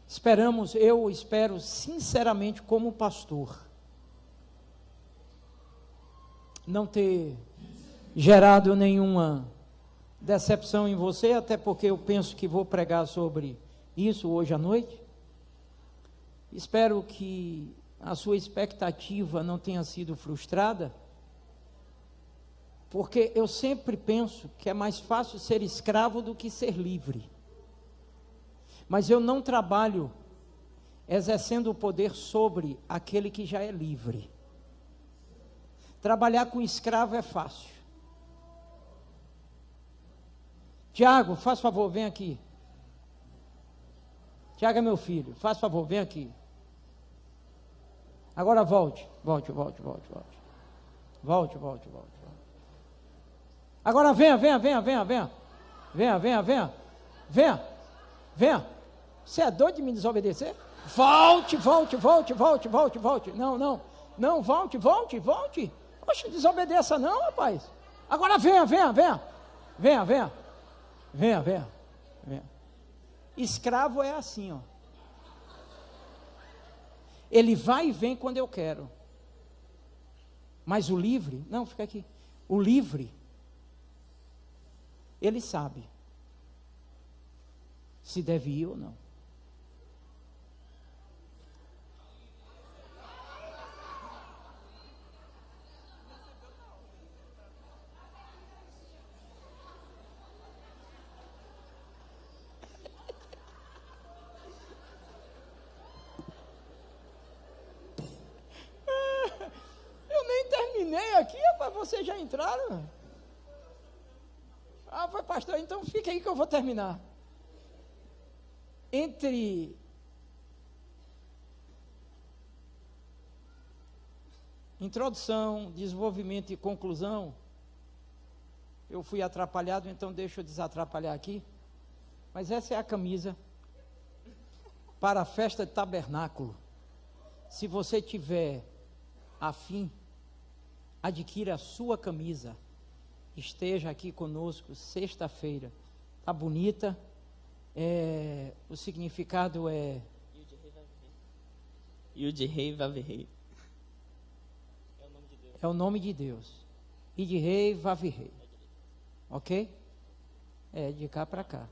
Speaker 1: esperamos, eu espero sinceramente como pastor, não ter gerado nenhuma decepção em você, até porque eu penso que vou pregar sobre isso hoje à noite. Espero que a sua expectativa não tenha sido frustrada, porque eu sempre penso que é mais fácil ser escravo do que ser livre. Mas eu não trabalho exercendo o poder sobre aquele que já é livre. Trabalhar com escravo é fácil. Tiago, faz favor, vem aqui. Tiago é meu filho, faz favor, vem aqui. Agora volte. Agora venha. Você é doido de me desobedecer? Volte. Não, volte. Poxa, desobedeça não, rapaz. Agora venha. Escravo é assim, ó. Ele vai e vem quando eu quero. Mas o livre, não, fica aqui. O livre, ele sabe se deve ir ou não. Eu nem terminei aqui, rapaz, vocês já entraram? Ah, foi pastor, então fica aí que eu vou terminar. Entre introdução, desenvolvimento e conclusão, eu fui atrapalhado, então deixa eu desatrapalhar aqui. Mas essa é a camisa para a festa de tabernáculo. Se você tiver afim, adquira a sua camisa. Esteja aqui conosco sexta-feira. Tá bonita. O significado é
Speaker 11: Yud-Rei Vav-Rei.
Speaker 1: É o nome de Deus. Yud-Rei Vav-Rei. Ok? É de cá para cá.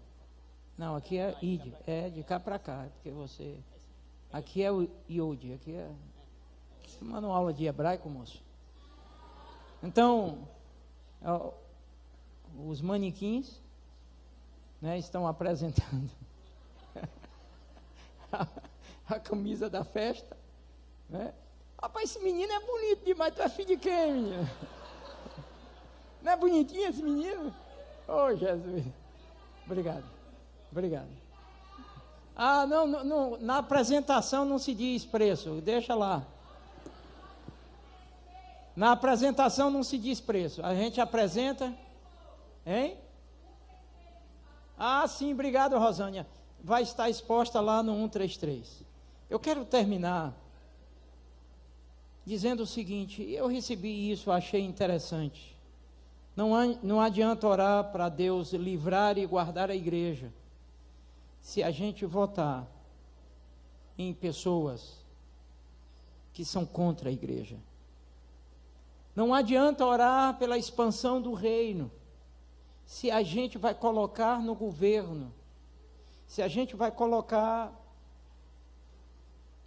Speaker 1: Não, aqui é Id. É de cá para cá. Porque você. Aqui é o Yod. Aqui é. Manda uma aula de hebraico, moço. Então, os manequins, né, estão apresentando a camisa da festa, né? Rapaz, esse menino é bonito demais. Tu é filho de quem, menino? Não é bonitinho esse menino? Oh, Jesus. Obrigado. Ah, não, na apresentação não se diz preço, deixa lá. Na apresentação não se diz preço, a gente apresenta, hein? Ah, sim, obrigado, Rosânia. Vai estar exposta lá no 133. Eu quero terminar dizendo o seguinte: eu recebi isso, achei interessante. Não adianta orar para Deus livrar e guardar a igreja se a gente votar em pessoas que são contra a igreja. Não adianta orar pela expansão do reino se a gente vai colocar no governo, se a gente vai colocar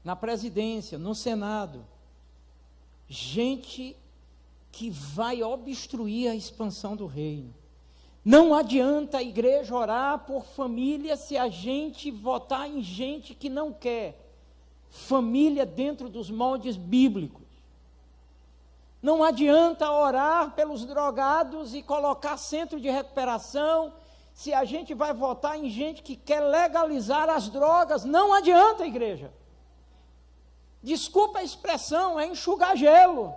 Speaker 1: na presidência, no Senado, gente que vai obstruir a expansão do reino. Não adianta a igreja orar por família se a gente votar em gente que não quer família dentro dos moldes bíblicos. Não adianta orar pelos drogados e colocar centro de recuperação se a gente vai votar em gente que quer legalizar as drogas. Não adianta, igreja. Desculpa a expressão, é enxugar gelo.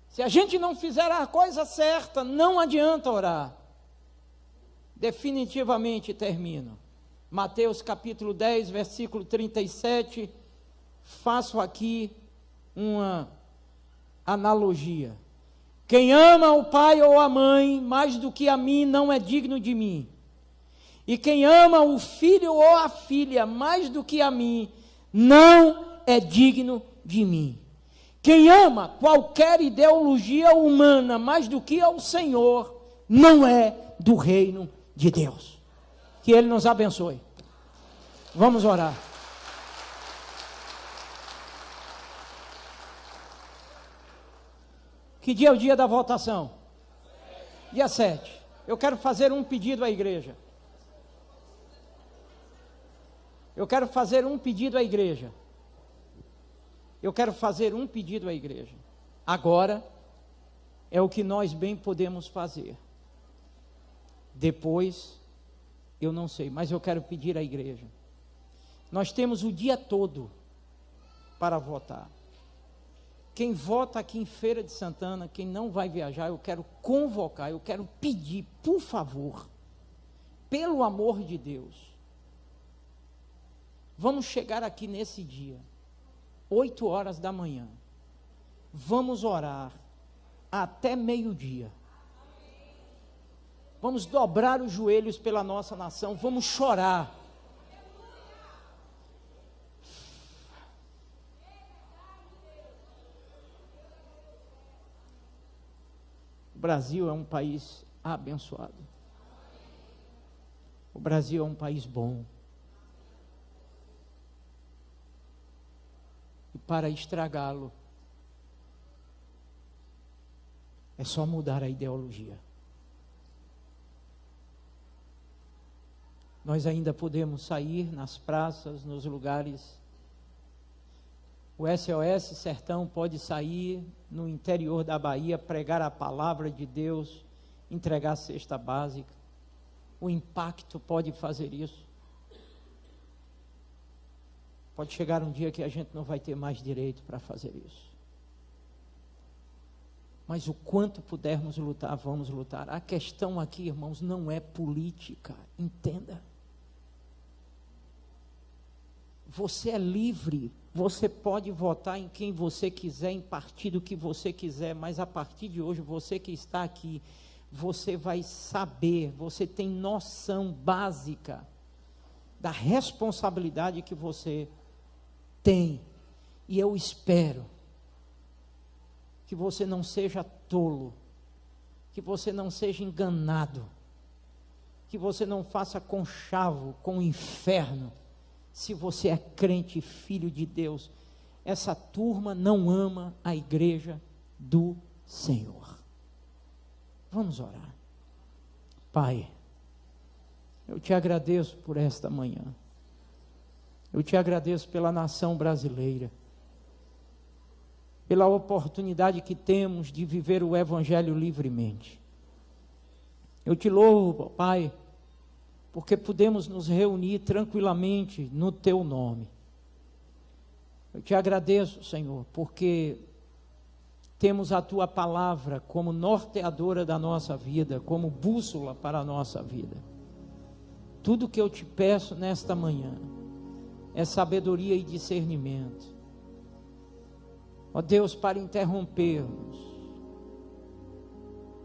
Speaker 1: Se a gente não fizer a coisa certa, não adianta orar. Definitivamente termino. Mateus capítulo 10, versículo 37, faço aqui uma analogia. Quem ama o pai ou a mãe mais do que a mim não é digno de mim. E quem ama o filho ou a filha mais do que a mim não é digno de mim. Quem ama qualquer ideologia humana mais do que ao Senhor não é do reino de Deus. Que Ele nos abençoe. Vamos orar. Que dia é o dia da votação? Dia 7. Eu quero fazer um pedido à igreja. Eu quero fazer um pedido à igreja. Agora é o que nós bem podemos fazer. Depois, eu não sei, mas eu quero pedir à igreja. Nós temos o dia todo para votar. Quem vota aqui em Feira de Santana, quem não vai viajar, eu quero convocar, eu quero pedir, por favor, pelo amor de Deus, vamos chegar aqui nesse dia, 8 horas da manhã, vamos orar até meio-dia, vamos dobrar os joelhos pela nossa nação, vamos chorar. O Brasil é um país abençoado. O Brasil é um país bom. E para estragá-lo, é só mudar a ideologia. Nós ainda podemos sair nas praças, nos lugares. O SOS Sertão pode sair no interior da Bahia, pregar a palavra de Deus, entregar a cesta básica. O Impacto pode fazer isso. Pode chegar um dia que a gente não vai ter mais direito para fazer isso. Mas o quanto pudermos lutar, vamos lutar. A questão aqui, irmãos, não é política, entenda. Você é livre, você pode votar em quem você quiser, em partido que você quiser, mas a partir de hoje, você que está aqui, você vai saber, você tem noção básica da responsabilidade que você tem. E eu espero que você não seja tolo, que você não seja enganado, que você não faça conchavo com o inferno. Se você é crente, filho de Deus, essa turma não ama a igreja do Senhor. Vamos orar. Pai, eu te agradeço por esta manhã. Eu te agradeço pela nação brasileira, pela oportunidade que temos de viver o Evangelho livremente. Eu te louvo, Pai, porque podemos nos reunir tranquilamente no Teu nome. Eu te agradeço, Senhor, porque temos a Tua palavra como norteadora da nossa vida, como bússola para a nossa vida. Tudo que eu te peço nesta manhã é sabedoria e discernimento. Ó Deus, para interrompermos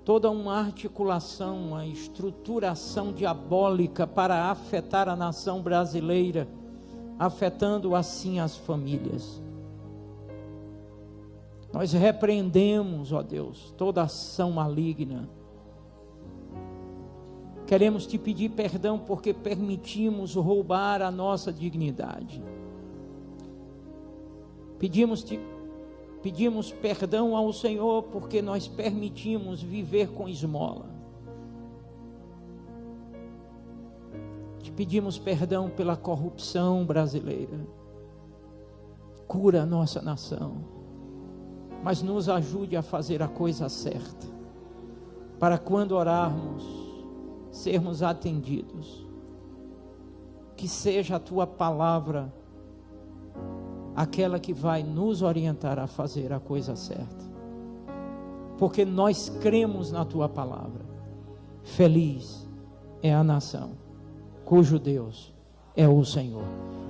Speaker 1: toda uma articulação, uma estruturação diabólica para afetar a nação brasileira, afetando assim as famílias. Nós repreendemos, ó Deus, toda ação maligna. Queremos te pedir perdão porque permitimos roubar a nossa dignidade. Pedimos-te Pedimos perdão ao Senhor porque nós permitimos viver com esmola. Te pedimos perdão pela corrupção brasileira. Cura a nossa nação, mas nos ajude a fazer a coisa certa, para quando orarmos, sermos atendidos. Que seja a tua palavra aquela que vai nos orientar a fazer a coisa certa, porque nós cremos na tua palavra. Feliz é a nação cujo Deus é o Senhor,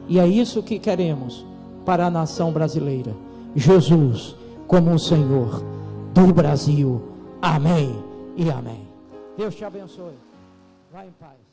Speaker 1: e é isso que queremos para a nação brasileira: Jesus como o Senhor do Brasil. Amém e amém. Deus te abençoe. Vai em paz.